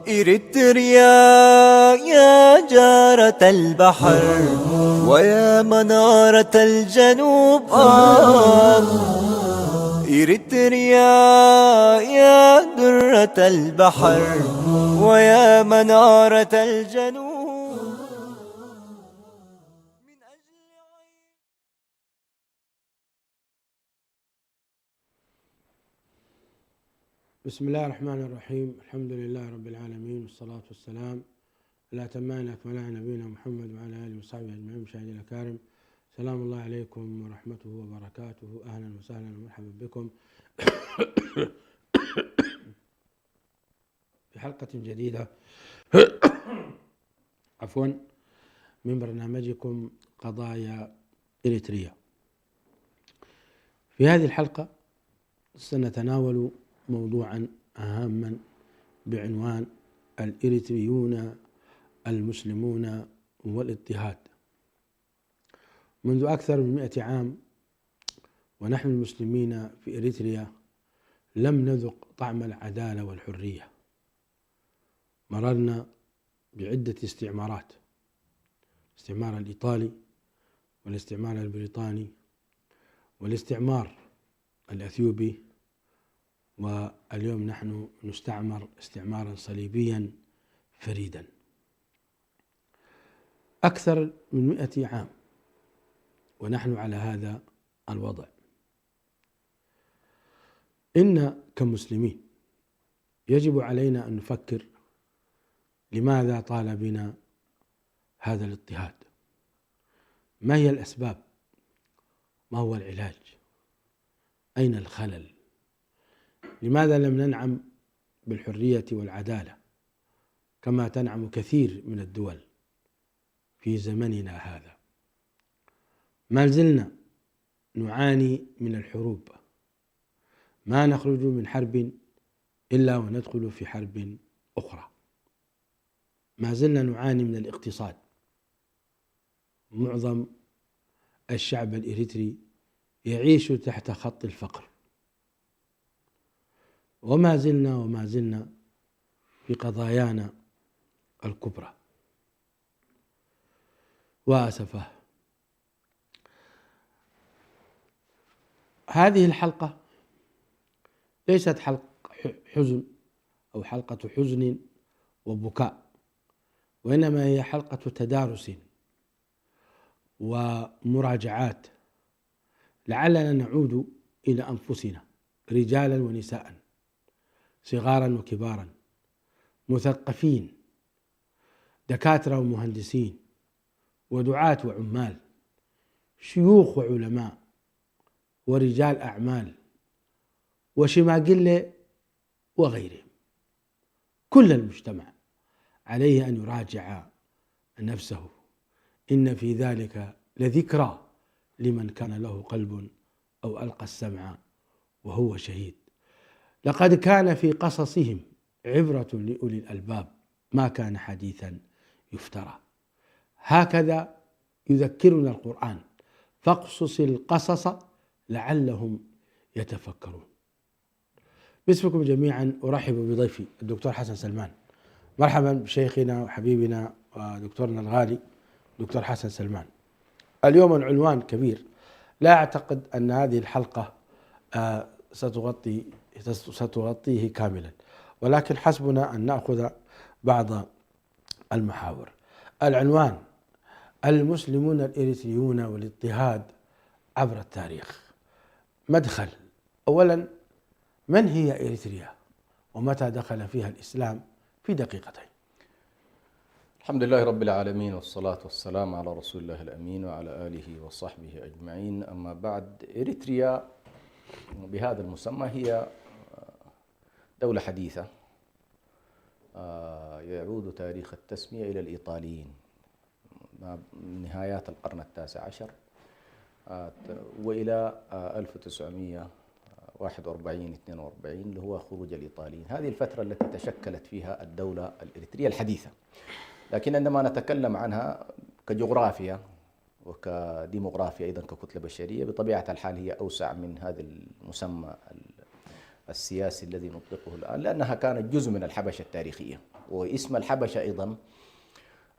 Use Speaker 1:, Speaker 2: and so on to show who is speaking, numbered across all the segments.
Speaker 1: إريتريا يا جارة البحر ويا منارة الجنوب إريتريا يا درة البحر ويا منارة الجنوب.
Speaker 2: بسم الله الرحمن الرحيم. الحمد لله رب العالمين، والصلاة والسلام على أتمان أكملان نبينا محمد وعلى آله وصحبه أجمعين. مشاهدينا الأكارم، سلام الله عليكم ورحمته وبركاته. أهلا وسهلا ومرحبا بكم في حلقة جديدة من برنامجكم قضايا إريتريا. في هذه الحلقة سنتناول موضوعا هاما بعنوان الإريتريون المسلمون والاضطهاد. منذ أكثر من 100 عام ونحن المسلمين في إريتريا لم نذق طعم العدالة والحرية. مررنا بعدة استعمارات، الاستعمار الإيطالي والاستعمار البريطاني والاستعمار الأثيوبي، واليوم نحن نستعمر استعمارا صليبيا فريدا. أكثر من 100 عام ونحن على هذا الوضع. إن كمسلمين يجب علينا أن نفكر لماذا طال بنا هذا الاضطهاد؟ ما هي الأسباب؟ ما هو العلاج؟ أين الخلل؟ لماذا لم ننعم بالحرية والعدالة كما تنعم كثير من الدول في زمننا هذا؟ ما زلنا نعاني من الحروب، ما نخرج من حرب إلا وندخل في حرب أخرى. ما زلنا نعاني من الاقتصاد، معظم الشعب الإريتري يعيش تحت خط الفقر، وما زلنا في قضايانا الكبرى. وأسفه هذه الحلقة ليست حلقة حزن أو حلقة حزن وبكاء، وإنما هي حلقة تدارس ومراجعات، لعلنا نعود إلى أنفسنا رجالا ونساء، صغارا وكبارا، مثقفين، دكاترة ومهندسين، ودعاة وعمال، شيوخ وعلماء، ورجال أعمال، وشماغلة وغيرهم. كل المجتمع عليه أن يراجع نفسه. إن في ذلك لذكرى لمن كان له قلب أو ألقى السمع وهو شهيد. لقد كان في قصصهم عبرة لأولي الألباب، ما كان حديثا يفترى. هكذا يذكرنا القرآن: فاقصص القصص لعلهم يتفكرون. باسمكم جميعا أرحب بضيفي الدكتور حسن سلمان. مرحبا بشيخنا وحبيبنا ودكتورنا الغالي دكتور حسن سلمان. اليوم العنوان كبير، لا أعتقد أن هذه الحلقة ستغطيه كاملا، ولكن حسبنا أن نأخذ بعض المحاور. العنوان: المسلمون الإريتريون والاضطهاد عبر التاريخ. مدخل: أولا، من هي إريتريا ومتى دخل فيها الإسلام؟ في دقيقتين.
Speaker 3: الحمد لله رب العالمين، والصلاة والسلام على رسول الله الأمين وعلى آله وصحبه أجمعين. أما بعد، إريتريا بهذا المسمى هي دولة حديثة يعود تاريخ التسمية إلى الإيطاليين نهايات القرن ال19 وإلى 1941-42 اللي هو خروج الإيطاليين. هذه الفترة التي تشكلت فيها الدولة الإريترية الحديثة. لكن عندما نتكلم عنها كجغرافيا وكديموغرافيا أيضا ككتلة بشرية، بطبيعة الحال هي أوسع من هذا المسمى السياسي الذي نطلقه الآن، لأنها كانت جزء من الحبشة التاريخية، واسم الحبشة أيضا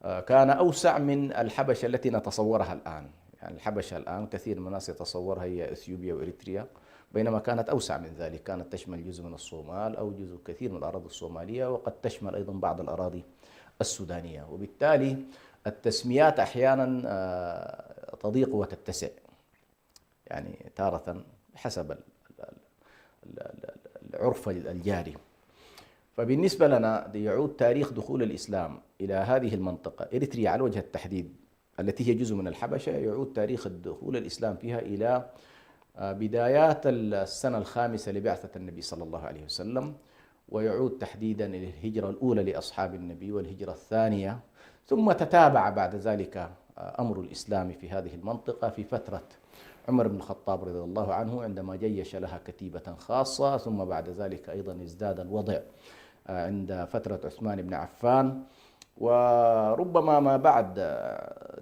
Speaker 3: كان أوسع من الحبشة التي نتصورها الآن. يعني الحبشة الآن كثير من الناس يتصورها هي إثيوبيا وإريتريا، بينما كانت أوسع من ذلك، كانت تشمل جزء من الصومال أو جزء كثير من الأراضي الصومالية، وقد تشمل أيضا بعض الأراضي السودانية. وبالتالي التسميات أحيانا تضيق وتتسع، يعني تارة بحسب العرف الجاري. فبالنسبة لنا يعود تاريخ دخول الإسلام إلى هذه المنطقة إريتريا على وجه التحديد التي هي جزء من الحبشة، يعود تاريخ دخول الإسلام فيها إلى بدايات السنة الخامسة لبعثة النبي صلى الله عليه وسلم، ويعود تحديدا إلى الهجرة الأولى لأصحاب النبي والهجرة الثانية، ثم تتابع بعد ذلك أمر الإسلام في هذه المنطقة في فترة عمر بن الخطاب رضي الله عنه عندما جيش لها كتيبة خاصة، ثم بعد ذلك أيضا ازداد الوضع عند فترة عثمان بن عفان، وربما ما بعد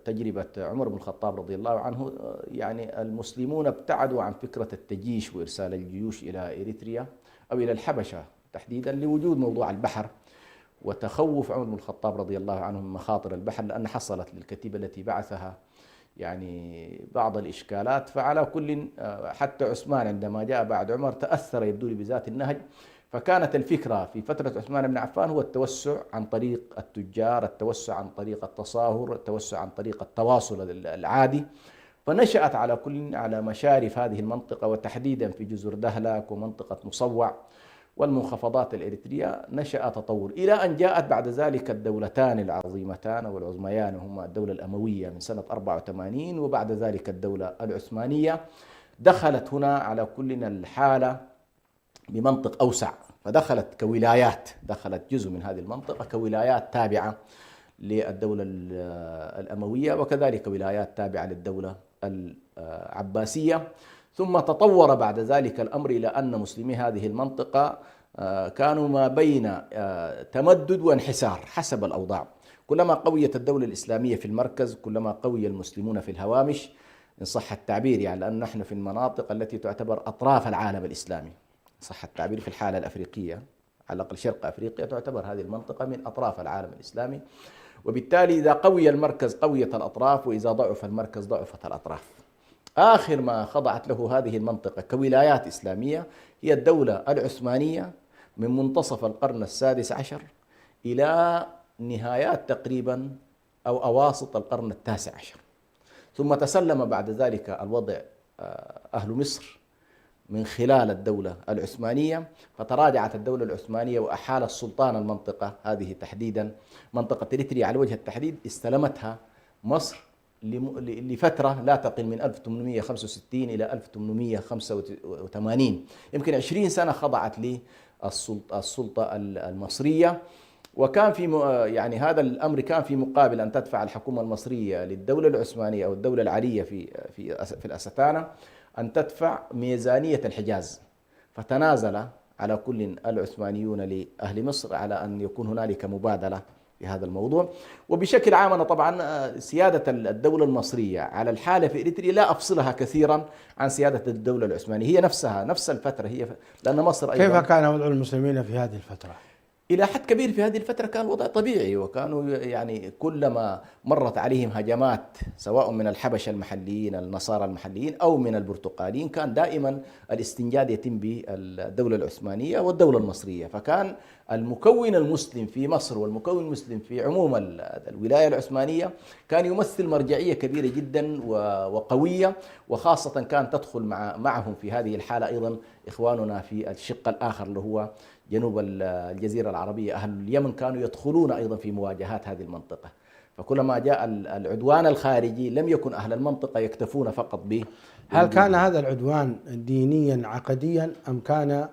Speaker 3: تجربة عمر بن الخطاب رضي الله عنه يعني المسلمون ابتعدوا عن فكرة التجيش وإرسال الجيوش إلى إريتريا أو إلى الحبشة تحديدا لوجود موضوع البحر وتخوف عمر بن الخطاب رضي الله عنه من مخاطر البحر، لأن حصلت للكتيبة التي بعثها يعني بعض الإشكالات. فعلى كل حتى عثمان عندما جاء بعد عمر تأثر يبدو لي بذات النهج، فكانت الفكرة في فترة عثمان بن عفان هو التوسع عن طريق التجار، التوسع عن طريق التصاهر، التوسع عن طريق التواصل العادي. فنشأت على كل على مشارف هذه المنطقة وتحديدا في جزر دهلك ومنطقة مصوع والمنخفضات الإريترية نشأ تطور، إلى أن جاءت بعد ذلك الدولتان العظيمتان والعظميان هما الدولة الأموية من سنة 84 وبعد ذلك الدولة العثمانية. دخلت هنا على كل الحالة بمنطق أوسع، فدخلت كولايات، دخلت جزء من هذه المنطقة كولايات تابعة للدولة الأموية وكذلك ولايات تابعة للدولة العباسية. ثم تطور بعد ذلك الأمر إلى أن مسلمي هذه المنطقة كانوا ما بين تمدد وانحسار حسب الأوضاع. كلما قويت الدولة الإسلامية في المركز كلما قوي المسلمون في الهوامش إن صح التعبير، يعني لأن نحن في المناطق التي تعتبر أطراف العالم الإسلامي، صح التعبير، في الحالة الأفريقية على الأقل شرق أفريقيا تعتبر هذه المنطقة من أطراف العالم الإسلامي، وبالتالي إذا قوي المركز قويت الأطراف، وإذا ضعف المركز ضعفت الأطراف. آخر ما خضعت له هذه المنطقة كولايات إسلامية هي الدولة العثمانية من منتصف القرن السادس عشر إلى نهايات تقريبا أو أواسط القرن التاسع عشر، ثم تسلم بعد ذلك الوضع أهل مصر من خلال الدولة العثمانية، فتراجعت الدولة العثمانية وأحال السلطان المنطقة هذه تحديدا منطقة إريتريا على وجه التحديد استلمتها مصر لفترة لا تقل من 1865 إلى 1885، يمكن 20 سنة خضعت للسلطة المصرية. وكان في يعني هذا الأمر كان في مقابل أن تدفع الحكومة المصرية للدولة العثمانية أو الدولة العلية في الأستانة أن تدفع ميزانية الحجاز، فتنازل على كل العثمانيون لأهل مصر على أن يكون هنالك مبادلة في هذا الموضوع. وبشكل عام أنا طبعا سيادة الدولة المصرية على الحالة في إريتريا لا أفصلها كثيرا عن سيادة الدولة العثمانية، هي نفسها نفس الفترة، هي لأن مصر أيضا.
Speaker 2: كيف كان وضع المسلمين في هذه الفترة؟
Speaker 3: إلى حد كبير في هذه الفترة كان الوضع طبيعي، وكانوا يعني كلما مرت عليهم هجمات سواء من الحبشة المحليين النصارى المحليين أو من البرتقاليين كان دائما الاستنجاد يتم بالدولة العثمانية والدولة المصرية. فكان المكون المسلم في مصر والمكون المسلم في عموم الولاية العثمانية كان يمثل مرجعية كبيرة جدا وقوية، وخاصة كان تدخل معهم في هذه الحالة أيضا إخواننا في الشق الآخر اللي هو جنوب الجزيرة العربية، أهل اليمن كانوا يدخلون أيضا في مواجهات هذه المنطقة. فكلما جاء العدوان الخارجي لم يكن أهل المنطقة يكتفون فقط به.
Speaker 2: هل كان هذا العدوان دينيا عقديا أم كان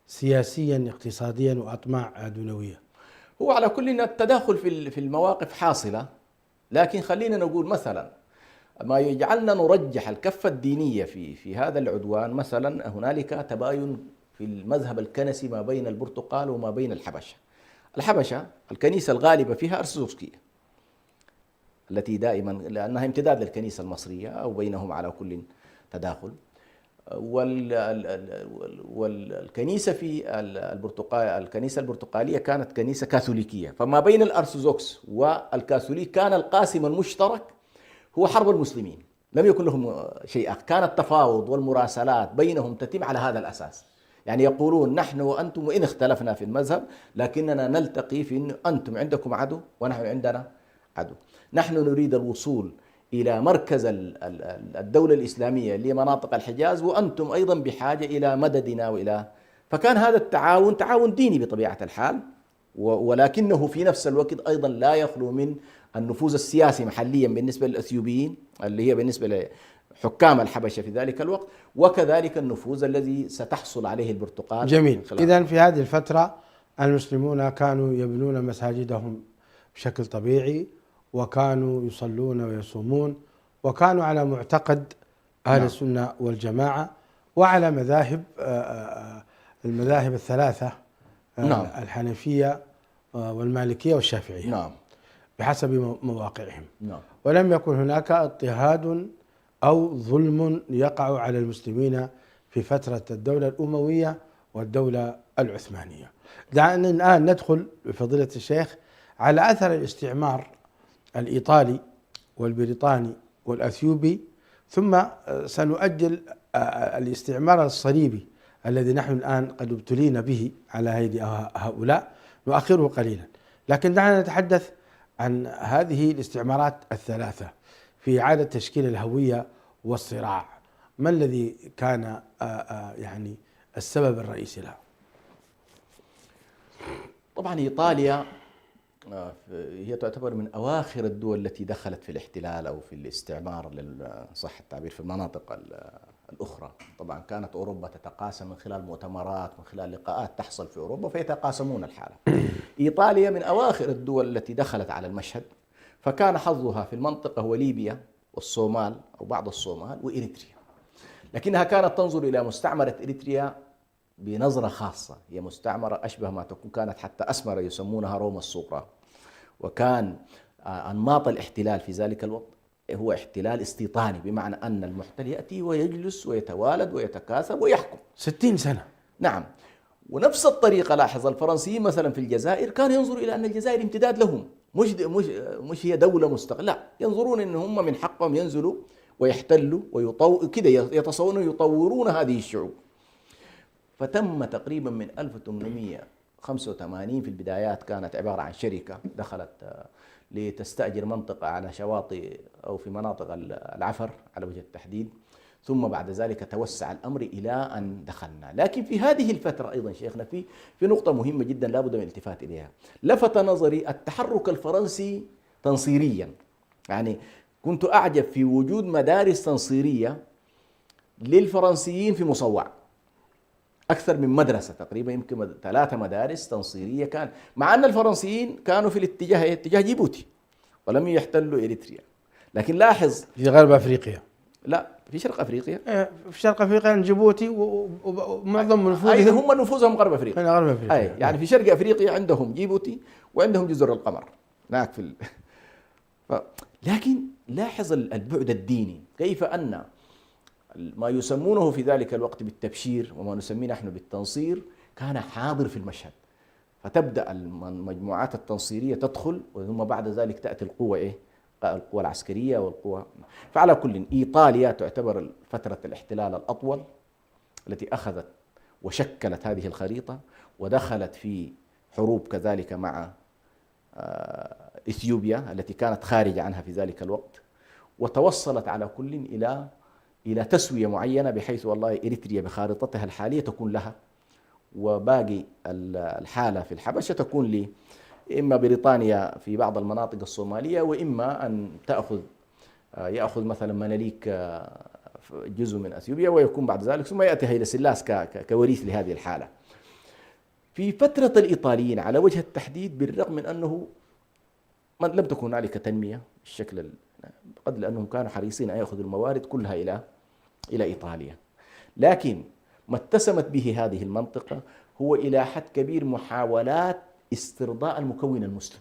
Speaker 2: سياسيا اقتصاديا وأطماع دنيوية؟
Speaker 3: هو على كل التداخل في المواقف حاصلة، لكن خلينا نقول مثلا ما يجعلنا نرجح الكفة الدينية في هذا العدوان. مثلا هنالك تباين في المذهب الكنسي ما بين البرتقال وما بين الحبشة. الحبشة الكنيسة الغالبة فيها أرثوذكسية التي دائما لأنها امتداد للكنيسة المصرية أو بينهم على كل تداخل، والكنيسة في الكنيسة البرتقالية كانت كنيسة كاثوليكية، فما بين الأرثوذكس والكاثوليك كان القاسم المشترك هو حرب المسلمين، لم يكن لهم شيء آخر. كان التفاوض والمراسلات بينهم تتم على هذا الأساس، يعني يقولون نحن وأنتم وإن اختلفنا في المذهب لكننا نلتقي في أن أنتم عندكم عدو ونحن عندنا عدو، نحن نريد الوصول إلى مركز الدولة الإسلامية لمناطق الحجاز، وأنتم أيضا بحاجة إلى مددنا وإلى. فكان هذا التعاون تعاون ديني بطبيعة الحال، ولكنه في نفس الوقت أيضا لا يخلو من النفوذ السياسي محليا بالنسبة للأثيوبيين اللي هي بالنسبة لحكام الحبشة في ذلك الوقت، وكذلك النفوذ الذي ستحصل عليه البرتقال.
Speaker 2: جميل. إذن في هذه الفترة المسلمون كانوا يبنون مساجدهم بشكل طبيعي، وكانوا يصلون ويصومون، وكانوا على معتقد أهل السنة والجماعة، وعلى مذاهب المذاهب الثلاثة، الحنفية والمالكية والشافعية، بحسب مواقعهم. ولم يكن هناك اضطهاد أو ظلم يقع على المسلمين في فترة الدولة الأموية والدولة العثمانية. دعنا الآن ندخل بفضيلة الشيخ على أثر الاستعمار الإيطالي والبريطاني والأثيوبي، ثم سنؤجل الاستعمار الصليبي الذي نحن الآن قد ابتلينا به على أيدي هؤلاء، نؤخره قليلا. لكن دعنا نتحدث عن هذه الاستعمارات الثلاثة في إعادة تشكيل الهوية والصراع. ما الذي كان يعني السبب الرئيسي له؟
Speaker 3: طبعا إيطاليا هي تعتبر من أواخر الدول التي دخلت في الاحتلال أو في الاستعمار صح التعبير في المناطق الأخرى. طبعا كانت أوروبا تتقاسم من خلال مؤتمرات، من خلال لقاءات تحصل في أوروبا فيتقاسمون الحالة. إيطاليا من أواخر الدول التي دخلت على المشهد، فكان حظها في المنطقة هو ليبيا والصومال أو بعض الصومال وإريتريا، لكنها كانت تنظر إلى مستعمرة إريتريا بنظرة خاصة. هي مستعمرة أشبه ما تكون كانت حتى أسمر، يسمونها روما الصغرى. وكان أنماط الاحتلال في ذلك الوقت هو احتلال استيطاني، بمعنى أن المحتل يأتي ويجلس ويتوالد ويتكاثر ويحكم
Speaker 2: 60 سنة.
Speaker 3: نعم. ونفس الطريقة لاحظ الفرنسيين مثلا في الجزائر كان ينظر إلى أن الجزائر امتداد لهم، مش هي دولة مستقلة، لا، ينظرون أن هم من حقهم ينزلوا ويحتلوا كده يتصورون يطورون هذه الشعوب. فتم تقريبا من 1885 في البدايات كانت عبارة عن شركة دخلت لتستأجر منطقة على شواطئ أو في مناطق العفر على وجه التحديد، ثم بعد ذلك توسع الأمر إلى أن دخلنا. لكن في هذه الفترة أيضا شيخنا في نقطة مهمة جدا لا بد من الالتفات إليها. لفت نظري التحرك الفرنسي تنصيريا، يعني كنت أعجب في وجود مدارس تنصيرية للفرنسيين في مصوع، أكثر من مدرسة تقريبا، يمكن 3 مدارس تنصيرية كان، مع أن الفرنسيين كانوا في اتجاه جيبوتي ولم يحتلوا إريتريا. لكن لاحظ
Speaker 2: في غرب أفريقيا،
Speaker 3: لا في شرق أفريقيا،
Speaker 2: في شرق أفريقيا جيبوتي ومعظم نفوذهم
Speaker 3: هم نفوذهم غرب أفريقيا.
Speaker 2: غرب أفريقيا
Speaker 3: يعني في شرق أفريقيا عندهم جيبوتي وعندهم جزر القمر هناك لكن لاحظ البعد الديني، كيف أن ما يسمونه في ذلك الوقت بالتبشير وما نسميه نحن بالتنصير كان حاضر في المشهد. فتبدأ المجموعات التنصيرية تدخل، ثم بعد ذلك تأتي القوة القوى العسكرية والقوى. فعلى كل، إيطاليا تعتبر فترة الاحتلال الأطول التي أخذت وشكلت هذه الخريطة، ودخلت في حروب كذلك مع إثيوبيا التي كانت خارجة عنها في ذلك الوقت، وتوصلت على كل إلى تسوية معينة، بحيث والله إريتريا بخارطتها الحالية تكون لها، وباقي الحالة في الحبشة تكون إما بريطانيا في بعض المناطق الصومالية، وإما أن يأخذ مثلا مناليك جزء من أثيوبيا، ويكون بعد ذلك ثم يأتي هيدا سلاس كوريث لهذه الحالة. في فترة الإيطاليين على وجه التحديد، بالرغم من أنه لم تكن هنالك تنمية بالشكل، قد لأنهم كانوا حريصين أن يأخذوا الموارد كلها إلى إيطاليا، لكن ما اتسمت به هذه المنطقة هو إلى حد كبير محاولات استرضاء المكون المسلم.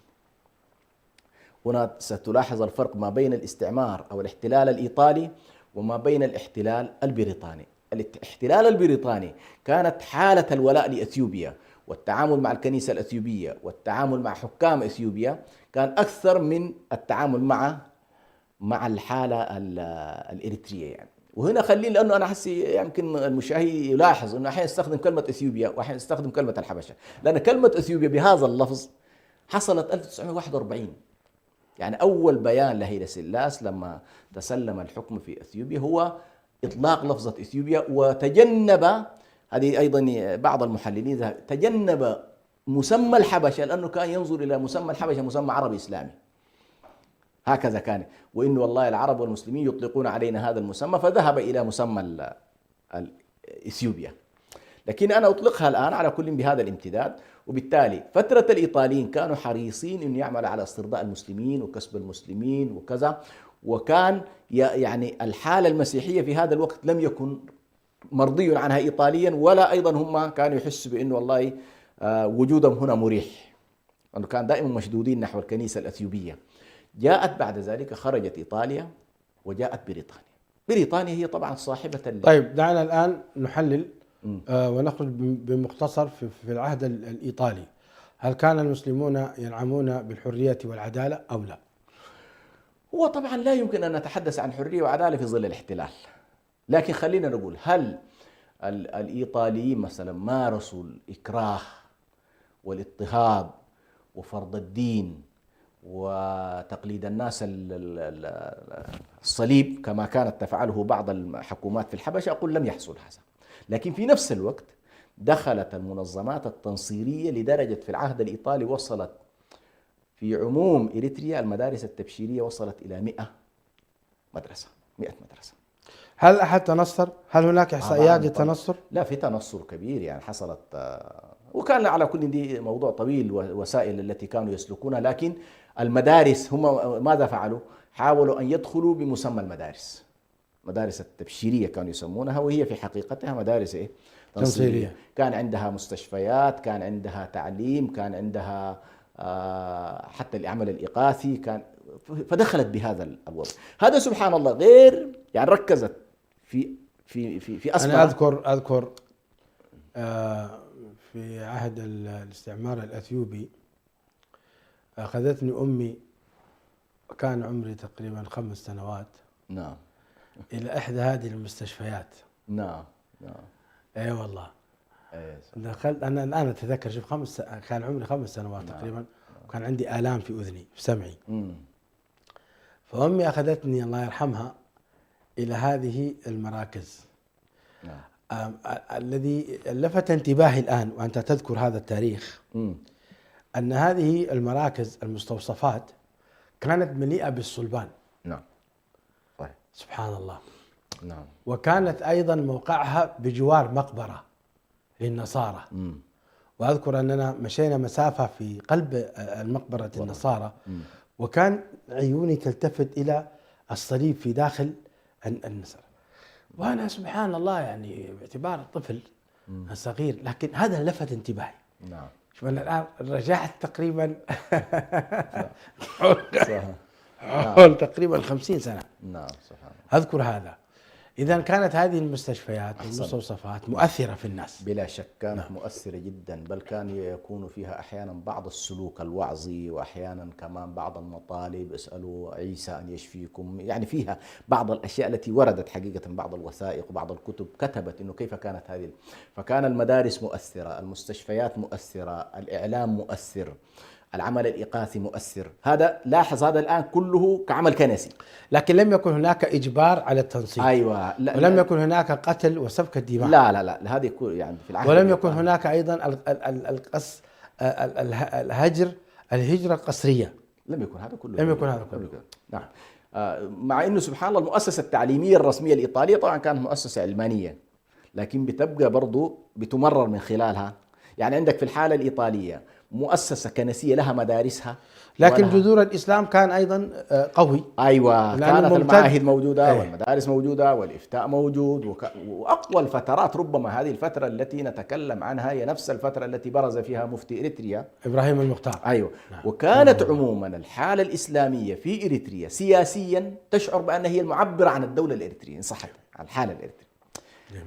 Speaker 3: هنا ستلاحظ الفرق ما بين الاستعمار أو الاحتلال الإيطالي وما بين الاحتلال البريطاني. الاحتلال البريطاني كانت حالة الولاء لأثيوبيا والتعامل مع الكنيسة الأثيوبية والتعامل مع حكام أثيوبيا كان أكثر من التعامل مع الحالة الإريترية يعني. وهنا خليني، لأنه أنا حسي يمكن المشاهد يلاحظ أنه أحيانا يستخدم كلمة أثيوبيا وأحيانا يستخدم كلمة الحبشة، لأن كلمة أثيوبيا بهذا اللفظ حصلت 1941. يعني أول بيان لهيلة سلاس لما تسلم الحكم في أثيوبيا هو إطلاق لفظة أثيوبيا، وتجنب، هذه أيضا بعض المحللين تجنب مسمى الحبشة لأنه كان ينظر إلى مسمى الحبشة مسمى عربي إسلامي، هكذا كان، وإن والله العرب والمسلمين يطلقون علينا هذا المسمى، فذهب إلى مسمى إثيوبيا. لكن أنا أطلقها الآن على كل بهذا الامتداد. وبالتالي فترة الإيطاليين كانوا حريصين أن يعمل على استرضاء المسلمين وكسب المسلمين وكذا، وكان يعني الحالة المسيحية في هذا الوقت لم يكن مرضي عنها إيطاليا، ولا أيضا هم كانوا يحسوا بأنه والله وجودهم هنا مريح، أنه كان دائما مشدودين نحو الكنيسة الأثيوبية. جاءت بعد ذلك، خرجت إيطاليا وجاءت بريطانيا. بريطانيا هي طبعا صاحبة
Speaker 2: طيب دعنا الآن نحلل ونخرج بمختصر في العهد الإيطالي. هل كان المسلمون ينعمون بالحرية والعدالة أو لا؟
Speaker 3: هو طبعا لا يمكن أن نتحدث عن حرية وعدالة في ظل الاحتلال، لكن خلينا نقول هل الإيطاليين مثلا مارسوا الإكراه والاضطهاد وفرض الدين وتقليد الناس الصليب كما كانت تفعله بعض الحكومات في الحبشة؟ أقول لم يحصل هذا. لكن في نفس الوقت دخلت المنظمات التنصيرية لدرجة في العهد الإيطالي وصلت في عموم إريتريا المدارس التبشيرية وصلت إلى 100 مدرسة.
Speaker 2: هل أحد تنصر؟ هل هناك إحصائيات للتنصر؟
Speaker 3: لا، في تنصر كبير يعني حصلت، وكان على كل دي موضوع طويل وسائل التي كانوا يسلكونها. لكن المدارس هم ماذا فعلوا؟ حاولوا أن يدخلوا بمسمى المدارس التبشيرية كانوا يسمونها، وهي في حقيقتها مدارس تنصيرية. كان عندها مستشفيات، كان عندها تعليم، كان عندها حتى العمل الإغاثي، كان فدخلت بهذا الوضع. هذا سبحان الله غير يعني ركزت في أسفل.
Speaker 2: أنا أذكر في عهد الاستعمار الأثيوبي أخذتني أمي، كان عمري تقريبا 5 سنوات.
Speaker 3: نعم.
Speaker 2: إلى إحدى هذه المستشفيات.
Speaker 3: نعم.
Speaker 2: أي والله. دخلت أنا الآن أتذكر، شوف كان عمري 5 سنوات تقريبا، وكان عندي آلام في أذني في سمعي. فأمي أخذتني الله يرحمها إلى هذه المراكز. الذي لفت انتباهي الآن وأنت تذكر هذا التاريخ أن هذه المراكز المستوصفات كانت مليئة بالصلبان.
Speaker 3: نعم. صحيح.
Speaker 2: سبحان الله.
Speaker 3: نعم.
Speaker 2: وكانت أيضا موقعها بجوار مقبرة للنصارى. وأذكر أننا مشينا مسافة في قلب المقبرة النصارى، وكان عيوني تلتفت إلى الصليب في داخل النصارى، وأنا سبحان الله يعني باعتبار طفل صغير، لكن هذا لفت انتباهي.
Speaker 3: نعم.
Speaker 2: شوف أنا الآن رجعت تقريبا حول تقريبا 50 سنة.
Speaker 3: نعم. سبحان الله.
Speaker 2: أذكر هذا. إذا كانت هذه المستشفيات والمستوصفات مؤثرة في الناس
Speaker 3: بلا شك، كانت مؤثرة جدا، بل كان يكون فيها أحيانا بعض السلوك الوعظي، وأحيانا كمان بعض المطالب، اسألوا عيسى أن يشفيكم، يعني فيها بعض الأشياء التي وردت حقيقة، بعض الوثائق وبعض الكتب كتبت إنه كيف كانت هذه. فكان المدارس مؤثرة، المستشفيات مؤثرة، الإعلام مؤثر، العمل الإغاثي مؤثر. هذا لاحظ، هذا الآن كله كعمل كنسي.
Speaker 2: لكن لم يكن هناك إجبار على التنصيب.
Speaker 3: أيوة.
Speaker 2: ولم يكن هناك قتل وسفك الدماء.
Speaker 3: لا هذه يعني في العهد.
Speaker 2: ولم يكن هناك أيضا الهجرة القسرية.
Speaker 3: لم يكن هذا كله. نعم. مع أنه سبحان الله المؤسسة التعليمية الرسمية الإيطالية طبعا كانت مؤسسة علمانية، لكن بتبقى برضو بتمرر من خلالها. يعني عندك في الحالة الإيطالية مؤسسة كنسية لها مدارسها،
Speaker 2: لكن جذور الإسلام كان أيضا قوي.
Speaker 3: أيوة، كانت المعاهد موجودة والمدارس موجودة والإفتاء موجود، وأقوى الفترات ربما هذه الفترة التي نتكلم عنها هي نفس الفترة التي برز فيها مفتي إريتريا
Speaker 2: إبراهيم المختار.
Speaker 3: أيوة. نعم. وكانت عموما الحالة الإسلامية في إريتريا سياسيا تشعر بأنها هي المعبرة عن الدولة الإريترية، إن صحت عن الحالة الإريترية.
Speaker 2: جميل.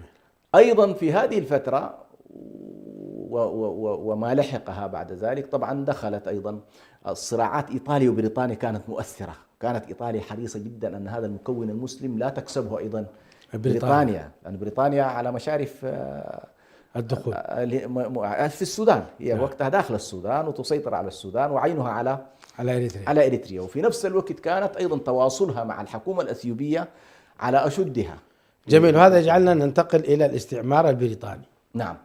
Speaker 3: أيضا في هذه الفترة وما لحقها بعد ذلك طبعا دخلت أيضا صراعات إيطاليا وبريطانيا كانت مؤثرة. كانت إيطاليا حريصة جدا أن هذا المكون المسلم لا تكسبه أيضا بريطانيا، لأن بريطانيا على مشارف
Speaker 2: الدخول
Speaker 3: في السودان، هي وقتها داخل السودان وتسيطر على السودان وعينها على إريتريا. وفي نفس الوقت كانت أيضا تواصلها مع الحكومة الأثيوبية على أشدها.
Speaker 2: جميل. وهذا يجعلنا ننتقل إلى الاستعمار البريطاني.
Speaker 3: نعم،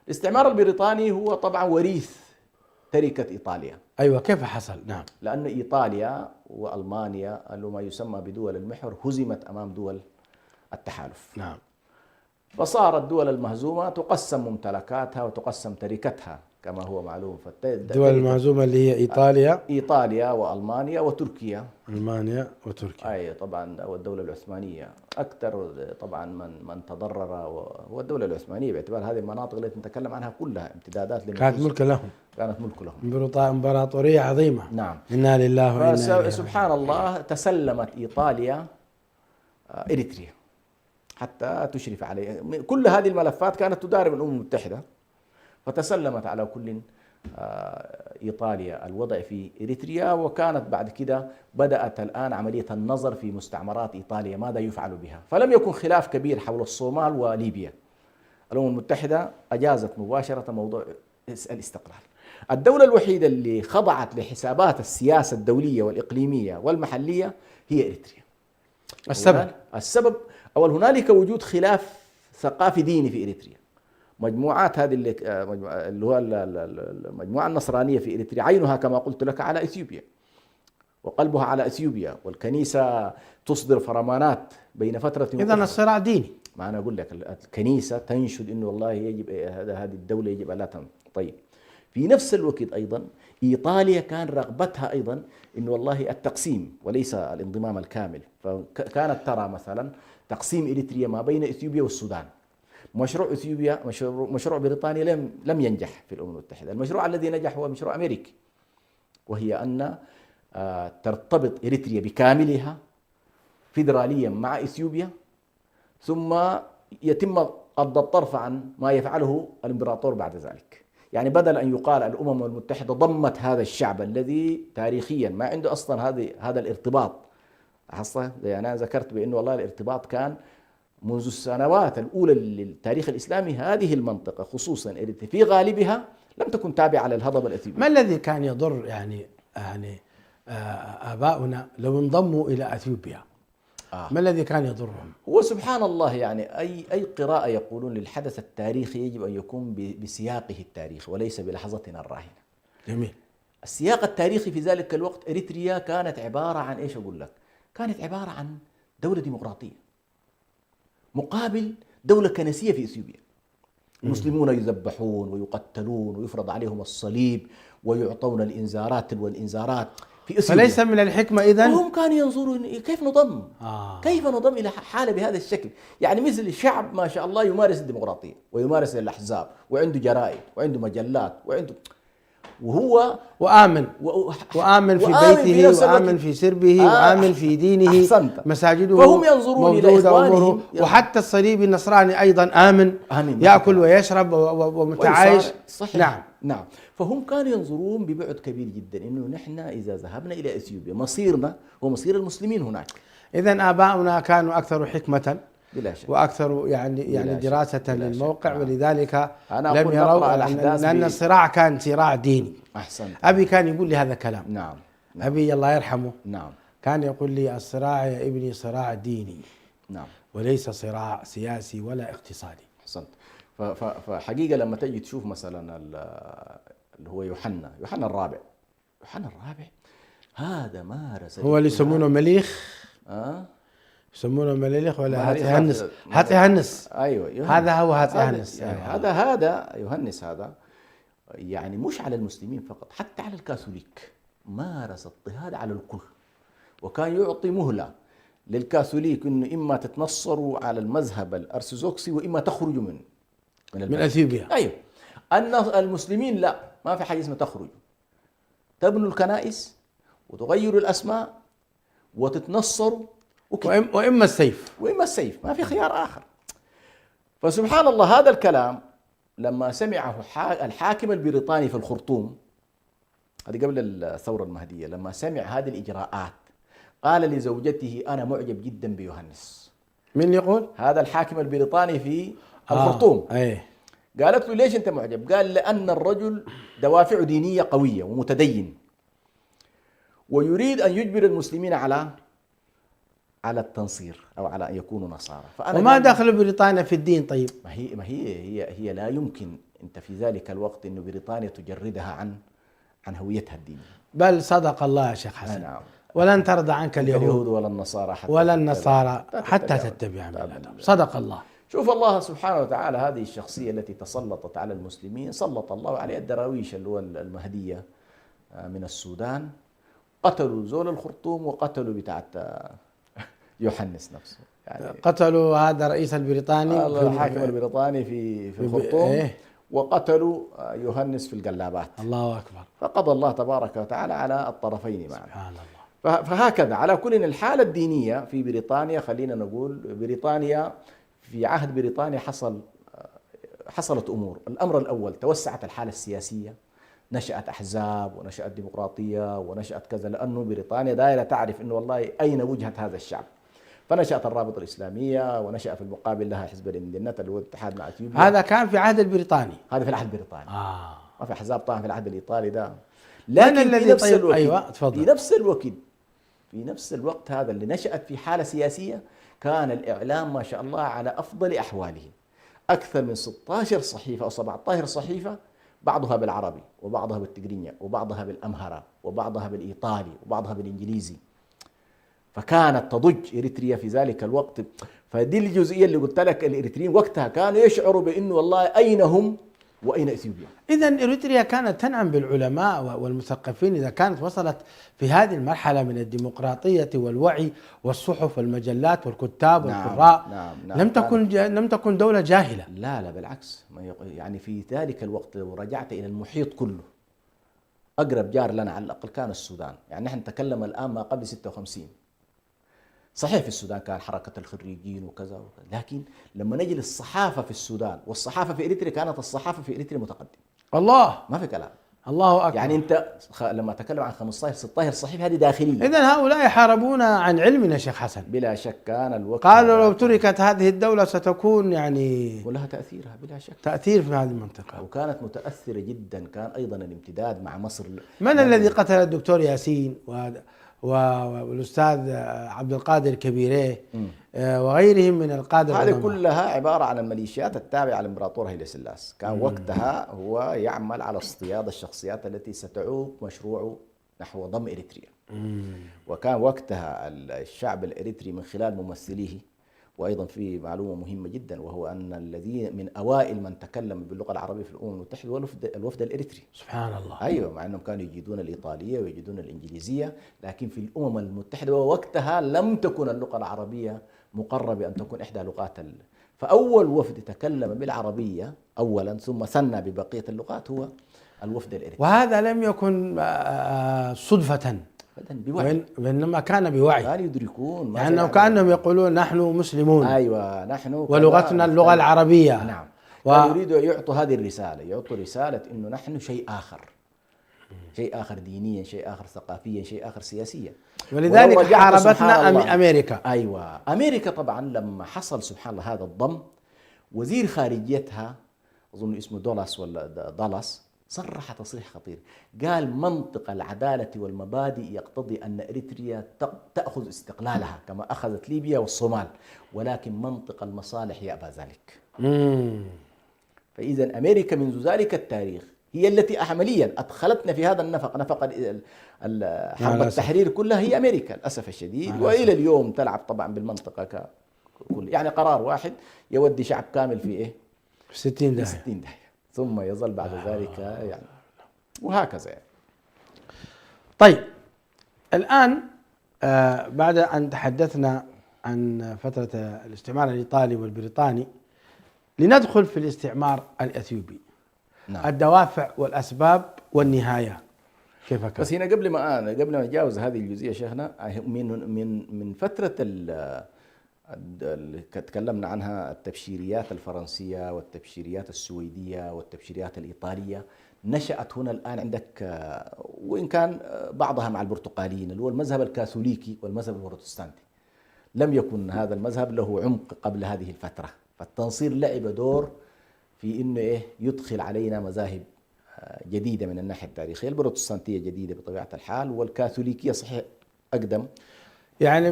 Speaker 3: الاستعمار البريطاني هو طبعا وريث تركة إيطاليا.
Speaker 2: أيوة، كيف حصل؟ نعم،
Speaker 3: لأن إيطاليا وألمانيا ما يسمى بدول المحور هزمت أمام دول التحالف.
Speaker 2: نعم.
Speaker 3: فصارت الدول المهزومة تقسم ممتلكاتها وتقسم تركتها كما هو معلوم.
Speaker 2: الدول المهزومة اللي هي
Speaker 3: إيطاليا وألمانيا وتركيا.
Speaker 2: ألمانيا وتركيا.
Speaker 3: أي طبعا، والدولة العثمانية أكثر طبعا من تضرر هو الدولة العثمانية، باعتبار هذه المناطق التي نتكلم عنها كلها امتدادات
Speaker 2: كانت ملك لهم. إمبراطورية عظيمة.
Speaker 3: نعم.
Speaker 2: إنا لله وإنا إليه راجعون.
Speaker 3: سبحان الله، تسلمت إيطاليا إريتريا حتى تشرف عليه. كل هذه الملفات كانت تدار من الأمم المتحدة، فتسلمت على كل إيطاليا الوضع في إريتريا. وكانت بعد كده بدأت الآن عملية النظر في مستعمرات إيطاليا ماذا يفعل بها. فلم يكن خلاف كبير حول الصومال وليبيا. الأمم المتحدة أجازت مباشرة موضوع الاستقلال. الدولة الوحيدة اللي خضعت لحسابات السياسة الدولية والإقليمية والمحلية هي إريتريا. السبب أول هنالك وجود خلاف ثقافي ديني في إريتريا. مجموعات هذه اللي هو المجموعة النصرانية في إريتريا عينها كما قلت لك على إثيوبيا وقلبها على إثيوبيا، والكنيسة تصدر فرمانات بين فترة
Speaker 2: إذن الصراع ديني.
Speaker 3: ما أنا أقول لك الكنيسة تنشد إنه والله يجب هذه الدولة يجب أن لا طيب. في نفس الوقت أيضا إيطاليا كان رغبتها أيضا إنه والله التقسيم وليس الانضمام الكامل. فكانت ترى مثلا تقسيم إريتريا ما بين إثيوبيا والسودان. مشروع إثيوبيا مشروع بريطانيا لم ينجح في الأمم المتحدة. المشروع الذي نجح هو مشروع أمريكي، وهي أن ترتبط إريتريا بكاملها فيدراليا مع إثيوبيا، ثم يتم غض الطرف عن ما يفعله الإمبراطور بعد ذلك. يعني بدل أن يقال الأمم المتحدة ضمت هذا الشعب الذي تاريخيا ما عنده أصلا هذا الارتباط. حصة زي أنا ذكرت بأنه والله الارتباط كان منذ السنوات الأولى للتاريخ الإسلامي. هذه المنطقة خصوصا إريتريا في غالبها لم تكن تابعة للهضبة الأثيوبية.
Speaker 2: ما الذي كان يضر يعني آباؤنا لو انضموا إلى أثيوبيا؟ ما الذي كان يضرهم؟
Speaker 3: هو سبحان الله، يعني أي قراءة يقولون للحدث التاريخي يجب أن يكون بسياقه التاريخي وليس بلحظتنا الراهنة.
Speaker 2: جميل.
Speaker 3: السياق التاريخي في ذلك الوقت إريتريا كانت عبارة عن إيش أقول لك؟ كانت عبارة عن دولة ديمقراطية مقابل دولة كنسية في إثيوبيا. المسلمون يذبحون ويقتلون ويفرض عليهم الصليب ويعطون الإنذارات في إثيوبيا.
Speaker 2: فليس من الحكمة إذن؟
Speaker 3: هم كانوا ينظرون كيف نضم كيف نضم إلى حالة بهذا الشكل. يعني مثل شعب ما شاء الله يمارس الديمقراطية ويمارس الأحزاب وعنده جرائد وعنده مجلات وعنده وهو
Speaker 2: وآمن في بيته وآمن في سربه وآمن في دينه.
Speaker 3: أحسنت.
Speaker 2: مساجده
Speaker 3: فهم ينظرون إلى إخوانهم
Speaker 2: وحتى الصليبي النصراني أيضا آمن يأكل ويشرب ومتعايش.
Speaker 3: صحيح. نعم. فهم كانوا ينظرون ببعد كبير جدا إنه نحن إذا ذهبنا إلى إثيوبيا مصيرنا هو مصير المسلمين هناك.
Speaker 2: إذن آباؤنا كانوا أكثر حكمة
Speaker 3: بلا شك.
Speaker 2: وأكثر يعني دراسة للموقع،
Speaker 3: ولذلك
Speaker 2: لم يروا لأن الصراع كان صراع ديني.
Speaker 3: أحسنت.
Speaker 2: أبي كان يقول لي هذا الكلام.
Speaker 3: نعم.
Speaker 2: أبي الله يرحمه.
Speaker 3: نعم.
Speaker 2: كان يقول لي الصراع يا ابني صراع ديني.
Speaker 3: نعم.
Speaker 2: وليس صراع سياسي ولا اقتصادي.
Speaker 3: أحسنت. فحقيقة لما تجي تشوف مثلا اللي هو يوحنا الرابع هذا مارس
Speaker 2: هو اللي يسمونه مليخ. يسمونه مليخ ولا هاتيهنس.
Speaker 3: ايوه
Speaker 2: هذا هو هاتيهنس.
Speaker 3: هذا يوهنس هذا يعني مش على المسلمين فقط، حتى على الكاثوليك مارس اضطهاد على الكل، وكان يعطي مهلة للكاثوليك انه اما تتنصروا على المذهب الارثوذكسي واما تخرجوا من
Speaker 2: اثيوبيا.
Speaker 3: ايوه. ان المسلمين لا، ما في حاجه اسمها تخرجوا، تبنوا الكنائس وتغيروا الاسماء وتتنصروا
Speaker 2: وإما السيف
Speaker 3: ما في خيار آخر. فسبحان الله هذا الكلام لما سمعه الحاكم البريطاني في الخرطوم، هذه قبل الثورة المهدية، لما سمع هذه الإجراءات قال لزوجته أنا معجب جدا بيوهنس.
Speaker 2: من يقول؟
Speaker 3: هذا الحاكم البريطاني في الخرطوم.
Speaker 2: أيه.
Speaker 3: قالت له ليش أنت معجب؟ قال لأن الرجل دوافعه دينية قوية ومتدين ويريد أن يجبر المسلمين على التنصير أو على أن يكونوا نصارى.
Speaker 2: وما دخل بريطانيا في الدين؟ طيب
Speaker 3: ما هي لا يمكن أنت في ذلك الوقت أن بريطانيا تجردها عن هويتها الدينية.
Speaker 2: بل صدق الله يا شيخ حسن.
Speaker 3: نعم.
Speaker 2: ولن ترضى عنك اليهود
Speaker 3: ولا النصارى
Speaker 2: حتى تتبع ملتهم. صدق الله.
Speaker 3: شوف الله سبحانه وتعالى هذه الشخصية التي تسلطت على المسلمين سلط الله عليه الدراويش اللي هو المهدية من السودان، قتلوا زول الخرطوم وقتلوا بتاعت يوحنس نفسه،
Speaker 2: يعني قتلوا هذا رئيس البريطاني
Speaker 3: الحاكم البريطاني في الخرطوم وقتلوا يوحنس في القلابات.
Speaker 2: الله أكبر.
Speaker 3: فقضى الله تبارك وتعالى على الطرفين معا.
Speaker 2: سبحان الله.
Speaker 3: فهكذا على كل الحالة الدينية في بريطانيا، خلينا نقول بريطانيا في عهد بريطانيا حصلت أمور. الأمر الأول توسعت الحالة السياسية، نشأت أحزاب ونشأت ديمقراطية ونشأت كذا، لأنه بريطانيا دائرة تعرف أنه والله أين وجهة هذا الشعب. فنشأت الرابطة الإسلامية ونشأ في المقابل لها حزب الاندنت اللي هو الاتحاد مع اثيوبيا.
Speaker 2: هذا كان في عهد البريطاني.
Speaker 3: هذا في العهد البريطاني. ما في أحزاب طبعا في العهد الإيطالي ده.
Speaker 2: لكن في نفس الوقت أيوة تفضل.
Speaker 3: في نفس الوقت هذا اللي نشأت في حالة سياسية كان الإعلام ما شاء الله على أفضل أحواله. أكثر من 16 صحيفة أو 17 صحيفة، بعضها بالعربي وبعضها بالتجرينيا وبعضها بالأمهرة وبعضها بالإيطالي وبعضها بالإنجليزي. فكانت تضج إريتريا في ذلك الوقت. فدي الجزئية اللي قلت لك، الإريتريين وقتها كانوا يشعروا بأنه والله أين هم وأين إثيوبيا.
Speaker 2: إذن إريتريا كانت تنعم بالعلماء والمثقفين إذا كانت وصلت في هذه المرحلة من الديمقراطية والوعي والصحف والمجلات والكتاب والقراء. لم تكن دولة جاهلة.
Speaker 3: لا بالعكس، يعني في ذلك الوقت لو رجعت إلى المحيط كله، أقرب جار لنا على الأقل كان السودان. يعني نحن نتكلم الآن ما قبل 56. صحيح في السودان كان حركة الخريجين وكذا، لكن لما نجي للصحافة في السودان والصحافة في إريتريا، كانت الصحافة في إريتريا متقدمة.
Speaker 2: الله،
Speaker 3: ما في كلام.
Speaker 2: الله أكبر.
Speaker 3: يعني أنت لما تكلم عن 15 16 صحيفة هذه داخلية.
Speaker 2: إذن هؤلاء يحاربون عن علمنا شيخ حسن.
Speaker 3: بلا شك كان الوقت
Speaker 2: قالوا لو تركت هذه الدولة ستكون يعني
Speaker 3: ولها تأثيرها بلا شك،
Speaker 2: تأثير في هذه المنطقة،
Speaker 3: وكانت متأثرة جدا. كان أيضا الامتداد مع مصر.
Speaker 2: من الذي قتل الدكتور ياسين والأستاذ عبد القادر كبيريه وغيرهم من القادة؟
Speaker 3: هذه كلها عبارة عن الميليشيات التابعة للإمبراطور هيلي سلاس. كان وقتها هو يعمل على اصطياد الشخصيات التي ستعوق مشروعه نحو ضم إريتريا. وكان وقتها الشعب الإريتري من خلال ممثليه. وأيضا في معلومة مهمة جدا، وهو أن الذين من أوائل من تكلم باللغة العربية في الأمم المتحدة هو الوفد الإريتري.
Speaker 2: سبحان الله.
Speaker 3: أيوة، مع أنهم كانوا يجيدون الإيطالية ويجيدون الإنجليزية، لكن في الأمم المتحدة ووقتها لم تكن اللغة العربية مقربة أن تكون إحدى لغات فأول وفد تكلم بالعربية أولا ثم ثنى ببقية اللغات هو الوفد الإريتري.
Speaker 2: وهذا لم يكن صدفة، وإنما كان بوعي.
Speaker 3: كانوا يدركون،
Speaker 2: يعني كأنهم يقولون نحن مسلمون.
Speaker 3: أيوة، نحن
Speaker 2: ولغتنا اللغة العربية.
Speaker 3: نعم. يريدوا يعطوا هذه الرسالة، يعطوا رسالة إنه نحن شيء آخر، شيء آخر دينيا، شيء آخر ثقافيا، شيء آخر سياسيا.
Speaker 2: ولذلك حاربتنا أمريكا.
Speaker 3: أيوة، أمريكا طبعا لما حصل سبحان الله هذا الضم، وزير خارجيتها أظن اسمه دالاس صرح تصريح خطير، قال منطق العدالة والمبادئ يقتضي أن إريتريا تأخذ استقلالها كما أخذت ليبيا والصومال، ولكن منطق المصالح يأبى ذلك. فإذا أمريكا منذ ذلك التاريخ هي التي عمليا أدخلتنا في هذا النفق، نفق حرب التحرير كلها هي أمريكا للأسف الشديد. وإلى اليوم تلعب طبعا بالمنطقة ككل. يعني قرار واحد يودي شعب كامل في إيه؟
Speaker 2: 60 داهية.
Speaker 3: 60 داهية، ثم يظل بعد ذلك يعني وهكذا يعني.
Speaker 2: طيب الآن بعد أن تحدثنا عن فترة الاستعمار الإيطالي والبريطاني، لندخل في الاستعمار الأثيوبي. نعم. الدوافع والأسباب والنهاية كيف كان؟
Speaker 3: بس هنا قبل ما نتجاوز هذه الجزئية شيخنا، من فترة تكلمنا عنها التبشيريات الفرنسية والتبشيريات السويدية والتبشيريات الإيطالية نشأت هنا الآن عندك، وإن كان بعضها مع البرتقاليين اللي هو المذهب الكاثوليكي والمذهب البروتستانتي. لم يكن هذا المذهب له عمق قبل هذه الفترة، فالتنصير لعب دور في إنه يدخل علينا مذاهب جديدة من الناحية التاريخية. البروتستانتية جديدة بطبيعة الحال، والكاثوليكية صحيح أقدم.
Speaker 2: يعني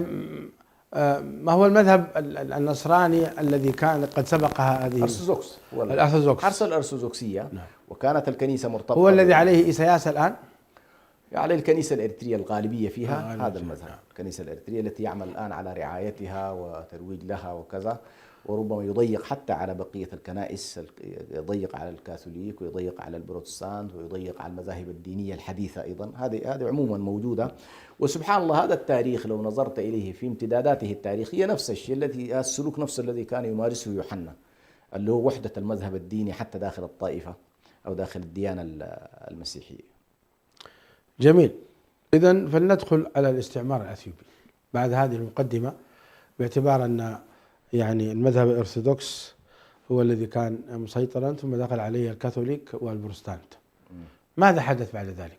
Speaker 2: ما هو المذهب النصراني الذي كان قد سبقها هذه؟
Speaker 3: الأرثوذكس.
Speaker 2: الأرثوذكس
Speaker 3: حرص الأرثوذكسية. نعم. وكانت الكنيسة مرتبطة،
Speaker 2: هو الذي عليه إيساياس الآن،
Speaker 3: على الكنيسة الإريترية الغالبية فيها هذا المذهب.
Speaker 2: نعم.
Speaker 3: الكنيسة الإريترية التي يعمل الآن على رعايتها وترويج لها وكذا، وربما يضيق حتى على بقية الكنائس، يضيق على الكاثوليك ويضيق على البروتستانت ويضيق على المذاهب الدينية الحديثة أيضا. هذه عموما موجودة. وسبحان الله هذا التاريخ لو نظرت إليه في امتداداته التاريخية نفس الشيء، السلوك نفس الذي كان يمارسه يوحنا، اللي هو وحدة المذهب الديني حتى داخل الطائفة أو داخل الديانة المسيحية.
Speaker 2: جميل. إذن فلندخل على الاستعمار الأثيوبي بعد هذه المقدمة، باعتبار أن يعني المذهب الأرثوذكس هو الذي كان مسيطرا، ثم دخل عليه الكاثوليك والبروتستانت. ماذا حدث بعد ذلك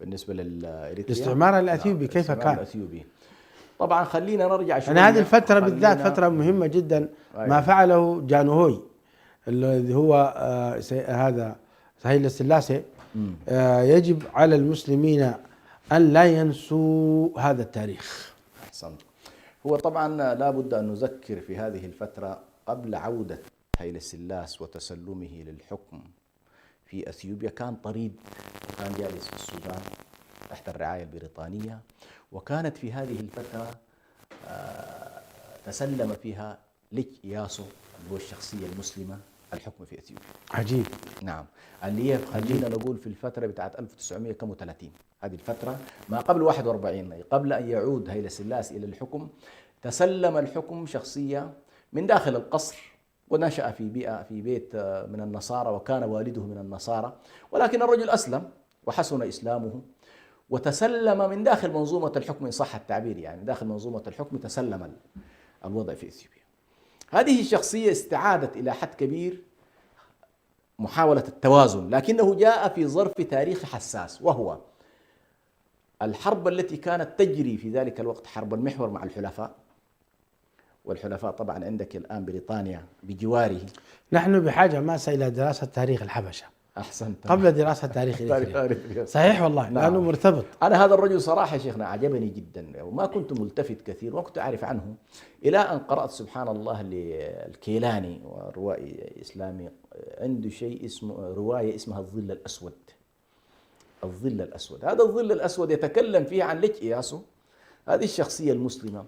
Speaker 3: بالنسبة للإريتريا؟
Speaker 2: الاستعمار الأثيوبي كيف كان؟
Speaker 3: الأثيوبي طبعا خلينا نرجع شوية.
Speaker 2: أنا هذه الفترة بالذات فترة مهمة جدا. ما فعله جانوهوي الذي هو هذا هايلة سلاسي، يجب على المسلمين أن لا ينسوا هذا التاريخ.
Speaker 3: أحسنت. هو طبعا لا بد أن نذكر في هذه الفترة قبل عودة هايلة سلاس وتسلمه للحكم في أثيوبيا كان طريد، وكان جالس في السودان تحت الرعاية البريطانية، وكانت في هذه الفترة تسلم فيها ليك إياسو اللي هو الشخصية المسلمة الحكم في أثيوبيا.
Speaker 2: عجيب.
Speaker 3: نعم. اللي هي خلينا نقول في الفترة بتاعت 1930 هذه الفترة ما قبل 41 قبل أن يعود هايلة سلاس إلى الحكم، تسلم الحكم شخصية من داخل القصر، ونشأ في بيت من النصارى، وكان والده من النصارى، ولكن الرجل أسلم وحسن إسلامه وتسلم من داخل منظومة الحكم إن صح التعبير، يعني داخل منظومة الحكم تسلم الوضع في إثيوبيا. هذه الشخصية استعادت إلى حد كبير محاولة التوازن، لكنه جاء في ظرف تاريخي حساس، وهو الحرب التي كانت تجري في ذلك الوقت، حرب المحور مع الحلفاء، والحلفاء طبعا عندك الآن بريطانيا بجواره.
Speaker 2: نحن بحاجة ماسة إلى دراسة تاريخ الحبشة.
Speaker 3: أحسنت.
Speaker 2: قبل دراسة تاريخ إريتريا. صحيح والله. نعم. لأنه مرتبط.
Speaker 3: أنا هذا الرجل صراحة شيخنا عجبني جدا، وما كنت ملتفت كثير وما كنت أعرف عنه، إلى أن قرأت سبحان الله للكيلاني، وروائي إسلامي عنده شيء اسمه رواية اسمها الظل الأسود. الظل الأسود، هذا الظل الأسود يتكلم فيه عن ليك إياسو، هذه الشخصية المسلمة،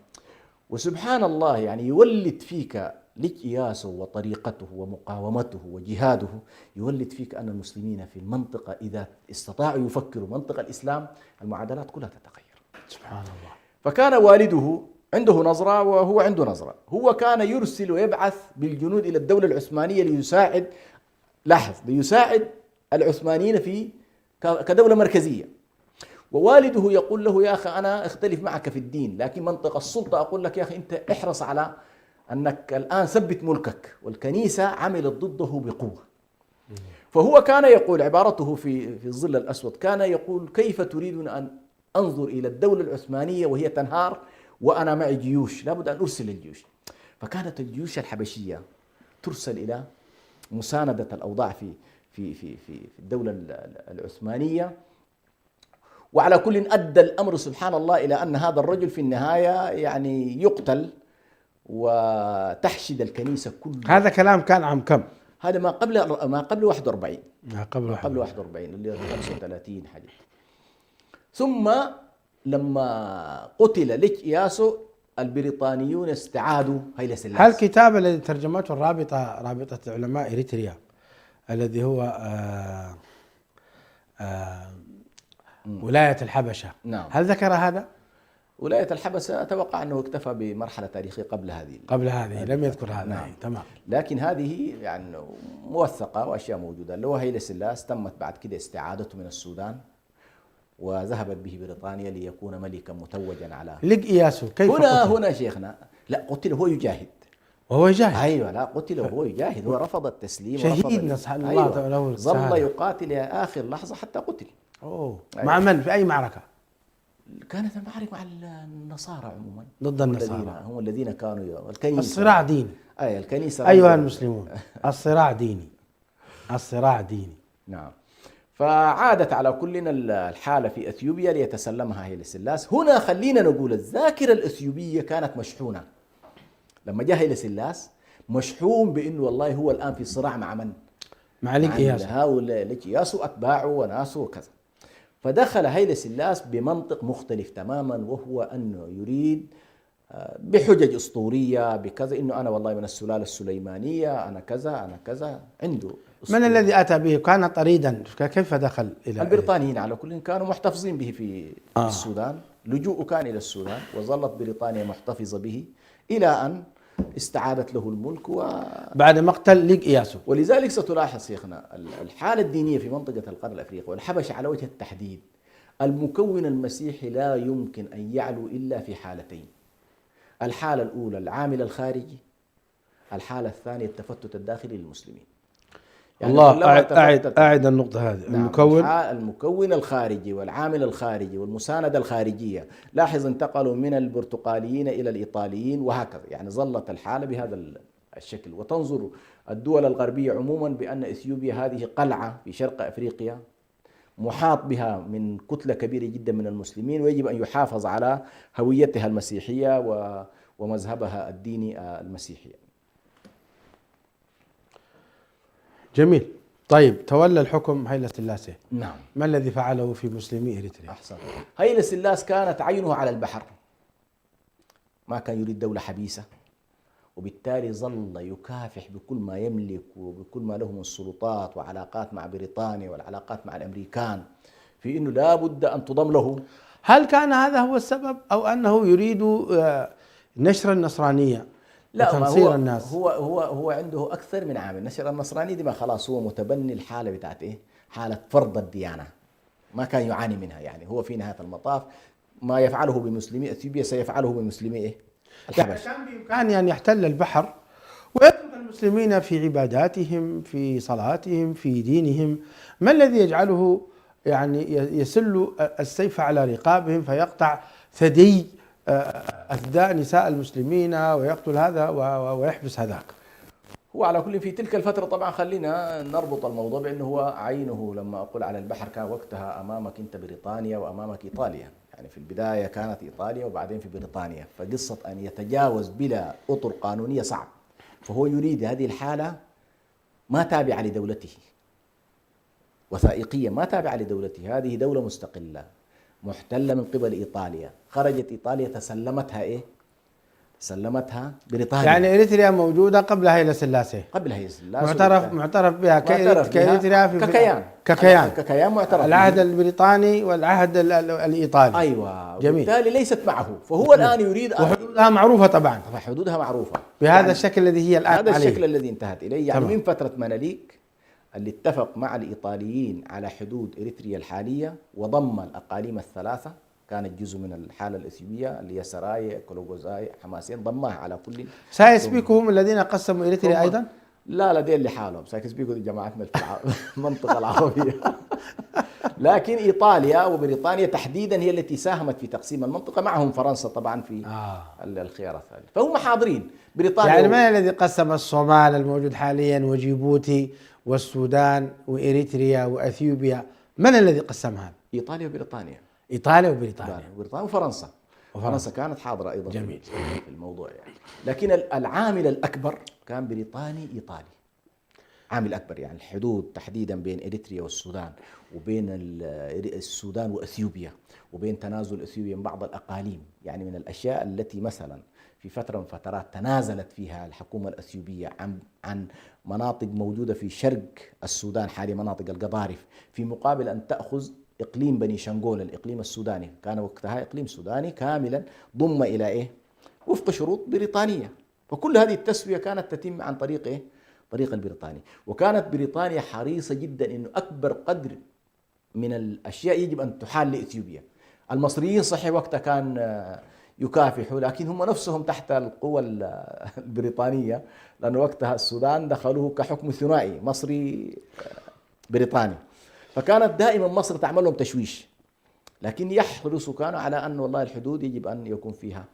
Speaker 3: وسبحان الله يعني يولد فيك ليك إياسو وطريقته ومقاومته وجهاده، يولد فيك أن المسلمين في المنطقة إذا استطاعوا يفكروا منطقة الإسلام المعادلات كلها تتغير.
Speaker 2: سبحان الله.
Speaker 3: فكان والده عنده نظرة وهو عنده نظرة، هو كان يرسل ويبعث بالجنود إلى الدولة العثمانية ليساعد، لاحظ، ليساعد العثمانيين في كدولة مركزية، ووالده يقول له يا أخي أنا أختلف معك في الدين، لكن منطقة السلطة أقول لك يا أخي أنت احرص على أنك الآن ثبت ملكك، والكنيسة عملت ضده بقوة. فهو كان يقول عبارته في الظل الأسود، كان يقول كيف تريدون أن أنظر إلى الدولة العثمانية وهي تنهار وأنا معي جيوش، لابد أن أرسل الجيوش. فكانت الجيوش الحبشية ترسل إلى مساندة الأوضاع في الدولة العثمانية، وعلى كل أدى الأمر سبحان الله إلى أن هذا الرجل في النهاية يعني يقتل وتحشد الكنيسة كلها.
Speaker 2: هذا كلام كان عام كم؟
Speaker 3: هذا ما قبل 41.
Speaker 2: قبل
Speaker 3: 41 اللي 35 حاجة. ثم لما قتل ليك إياسو البريطانيون استعادوا هايلة سلاس.
Speaker 2: هل الكتاب الذي ترجمته رابطة علماء إريتريا الذي هو ولاية الحبشة،
Speaker 3: نعم،
Speaker 2: هل ذكر هذا؟
Speaker 3: ولاية الحبشة أتوقع أنه اكتفى بمرحلة تاريخية قبل هذه
Speaker 2: لم يذكر هذا.
Speaker 3: نعم.
Speaker 2: تمام.
Speaker 3: لكن هذه يعني موثقة وأشياء موجودة، اللي هو هايلة سلاس تمت بعد كده استعادته من السودان، وذهبت به بريطانيا ليكون ملكا متوجا على
Speaker 2: ليك إياسو كيف
Speaker 3: هنا شيخنا لا، قتل وهو يجاهد.
Speaker 2: وهو يجاهد.
Speaker 3: ايوه، لا قتل وهو يجاهد، هو رفض التسليم.
Speaker 2: شهيد نسأل الله له
Speaker 3: ظل
Speaker 2: السعادة.
Speaker 3: يقاتل الى اخر لحظه حتى قتل.
Speaker 2: أوه.
Speaker 3: أيوة.
Speaker 2: مع من في أي معركة؟
Speaker 3: كانت المعارك مع النصارى عموما،
Speaker 2: ضد النصارى.
Speaker 3: هم الذين كانوا الكنيسه.
Speaker 2: الصراع ديني.
Speaker 3: اي الكنيسه.
Speaker 2: أيها المسلمون، الصراع ديني، الصراع ديني.
Speaker 3: نعم. فعادت على كلنا الحالة في أثيوبيا ليتسلمها هيلي سلاس. هنا خلينا نقول الذاكرة الأثيوبية كانت مشحونة. لما جاء هيلي سلاس مشحون بأنه والله هو الآن في صراع مع من؟
Speaker 2: مع ليك إياسو.
Speaker 3: هؤلاء ليك إياسو أتباعه وناسه وكذا. فدخل هيلي سلاس بمنطق مختلف تماما، وهو أنه يريد بحجج أسطورية بكذا، إنه أنا والله من السلالة السليمانية، أنا كذا أنا كذا. عنده
Speaker 2: من الذي أتى به؟ كان طريدا، كيف دخل إلى
Speaker 3: البريطانيين؟ على كل كانوا محتفظين به في السودان. لجوءه كان إلى السودان، وظلت بريطانيا محتفظة به إلى أن استعادت له الملك
Speaker 2: بعد مقتل ليك إياسو.
Speaker 3: ولذلك ستلاحظ شيخنا الحالة الدينية في منطقة القرن الأفريقي والحبشة على وجه التحديد، المكون المسيحي لا يمكن أن يعلو إلا في حالتين: الحالة الأولى العامل الخارجي، الحالة الثانية التفتت الداخلي للمسلمين.
Speaker 2: يعني الله أعد النقطة هذه.
Speaker 3: نعم. المكون الخارجي والعامل الخارجي والمساندة الخارجية، لاحظ انتقلوا من البرتقاليين إلى الإيطاليين وهكذا، يعني ظلت الحالة بهذا الشكل. وتنظر الدول الغربية عموما بأن إثيوبيا هذه قلعة في شرق أفريقيا محاط بها من كتلة كبيرة جدا من المسلمين، ويجب أن يحافظ على هويتها المسيحية ومذهبها الديني المسيحي.
Speaker 2: جميل. طيب، تولى الحكم هيلة سلاسي.
Speaker 3: نعم.
Speaker 2: ما الذي فعله في مسلمي إريتريا؟
Speaker 3: أحسن. هيلة سلاس كانت عينه على البحر، ما كان يريد دولة حبيسة، وبالتالي ظل يكافح بكل ما يملك وبكل ما له من سلطات وعلاقات مع بريطانيا والعلاقات مع الأمريكان في أنه لا بد أن تضم له.
Speaker 2: هل كان هذا هو السبب، أو أنه يريد نشر النصرانية وتنصير الناس؟
Speaker 3: هو عنده أكثر من عامل. نشر النصرانية دي ما خلاص هو متبني الحالة بتاعت إيه؟ حالة فرض الديانة، ما كان يعاني منها. يعني هو في نهاية المطاف ما يفعله بمسلمي أثيوبيا سيفعله بمسلمي إيه؟ الحبش.
Speaker 2: كان بإمكانه أن يحتل البحر ويترك المسلمين في عباداتهم، في صلاتهم، في دينهم. ما الذي يجعله يعني يسل السيف على رقابهم فيقطع ثدي أثداء نساء المسلمين ويقتل هذا ويحبس هذاك؟
Speaker 3: هو على كل في تلك الفترة طبعا خلينا نربط الموضوع بأنه هو عينه، لما أقول على البحر كان وقتها أمامك أنت بريطانيا وأمامك إيطاليا. يعني في البداية كانت إيطاليا وبعدين في بريطانيا، فقصة أن يتجاوز بلا أطر قانونية صعب. فهو يريد هذه الحالة ما تابعة لدولته، وثائقية ما تابعة لدولته، هذه دولة مستقلة محتلة من قبل إيطاليا. خرجت إيطاليا تسلمتها إيه؟ سلمتها بريطانيا.
Speaker 2: يعني إريتريا موجودة قبل هيلة سلاسي،
Speaker 3: قبل هيلة سلاسي
Speaker 2: معترف بها كإريتريا
Speaker 3: ككيان معترف.
Speaker 2: العهد البريطاني والعهد الإيطالي.
Speaker 3: أيوة.
Speaker 2: جميل.
Speaker 3: وبالتالي ليست معه، فهو الآن يريد
Speaker 2: وحدودها معروفة طبعا.
Speaker 3: حدودها معروفة
Speaker 2: بهذا يعني الشكل الذي هي الآن
Speaker 3: هذا
Speaker 2: عليه.
Speaker 3: الشكل الذي انتهت إليه. يعني
Speaker 2: تمام.
Speaker 3: من فترة مناليك اللي اتفق مع الإيطاليين على حدود إريتريا الحالية وضم الأقاليم الثلاثة، كانت جزء من الحالة الإثيوبية اللي هي سراي، كولوغوزاي، حماسين، ضمها على كل.
Speaker 2: سايس بيكو هم الذين قسموا إريتريا أيضا؟
Speaker 3: لا دي اللي حالهم، سايكس بيكو جماعتنا في المنطقة العربية. لكن إيطاليا وبريطانيا تحديدا هي التي ساهمت في تقسيم المنطقة، معهم فرنسا طبعا في الخيار الثالث، فهم حاضرين. بريطانيا
Speaker 2: يعني من الذي قسم الصومال الموجود حاليا وجيبوتي والسودان وإريتريا وأثيوبيا؟ من الذي قسم هذا؟
Speaker 3: إيطاليا وبريطانيا.
Speaker 2: إيطاليا وبريطانيا
Speaker 3: وفرنسا. فرنسا كانت حاضرة أيضا.
Speaker 2: جميل.
Speaker 3: في الموضوع يعني. لكن العامل الأكبر كان بريطاني إيطالي، عامل أكبر. يعني الحدود تحديدا بين إريتريا والسودان، وبين السودان وأثيوبيا، وبين تنازل أثيوبيا من بعض الأقاليم. يعني من الأشياء التي مثلا في فترة من فترات تنازلت فيها الحكومة الأثيوبية عن مناطق موجودة في شرق السودان حاليا، مناطق القضارف، في مقابل أن تأخذ إقليم بني شنغول، الإقليم السوداني، كان وقتها إقليم سوداني كاملا، ضم إلى إيه؟ وفق شروط بريطانية. فكل هذه التسوية كانت تتم عن طريق إيه؟ طريق البريطاني. وكانت بريطانيا حريصة جدا إنه أكبر قدر من الأشياء يجب أن تحال لإثيوبيا. المصريين صحيح وقتها كان يكافحوا، لكن هم نفسهم تحت القوى البريطانية، لأن وقتها السودان دخلوه كحكم ثنائي مصري بريطاني، فكانت دائما مصر تعمل لهم تشويش، لكن يحرصوا كانوا على أن والله الحدود يجب أن يكون فيها.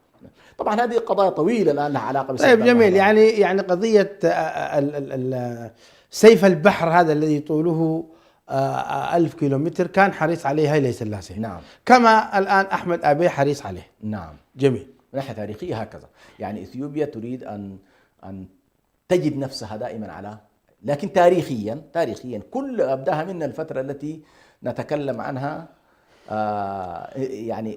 Speaker 3: طبعا هذه قضايا طويلة الآن لها علاقة
Speaker 2: طيب جميل. يعني قضية سيف البحر هذا الذي طوله 1000 كيلومتر كان حريص عليه هايلي سلاسي،
Speaker 3: نعم،
Speaker 2: كما الآن أحمد آبي حريص عليه.
Speaker 3: نعم،
Speaker 2: جميل.
Speaker 3: من ناحية تاريخية هكذا، يعني إثيوبيا تريد أن تجد نفسها دائما على، لكن تاريخيا كل أبداها من الفترة التي نتكلم عنها، يعني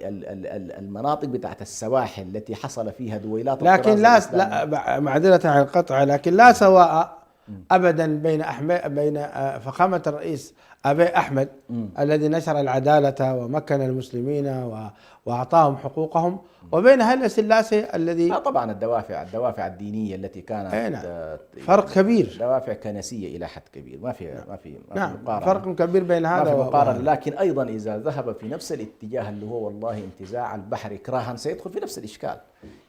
Speaker 3: المناطق بتاعت السواحل التي حصل فيها دويلات،
Speaker 2: لكن لا معذرة عن القطع، لكن لا سواء أبدا بين فخامة الرئيس أبي أحمد الذي نشر العدالة ومكن المسلمين وأعطاهم حقوقهم، وبين هايلي سلاسي الذي
Speaker 3: طبعا الدوافع الدينية التي كانت
Speaker 2: فرق كبير،
Speaker 3: دوافع كنسية إلى حد كبير، ما في
Speaker 2: مقارنة، فرق كبير بين هذا
Speaker 3: وهذا. لكن أيضا إذا ذهب في نفس الاتجاه اللي هو والله انتزاع البحر إكراها سيدخل في نفس الإشكال،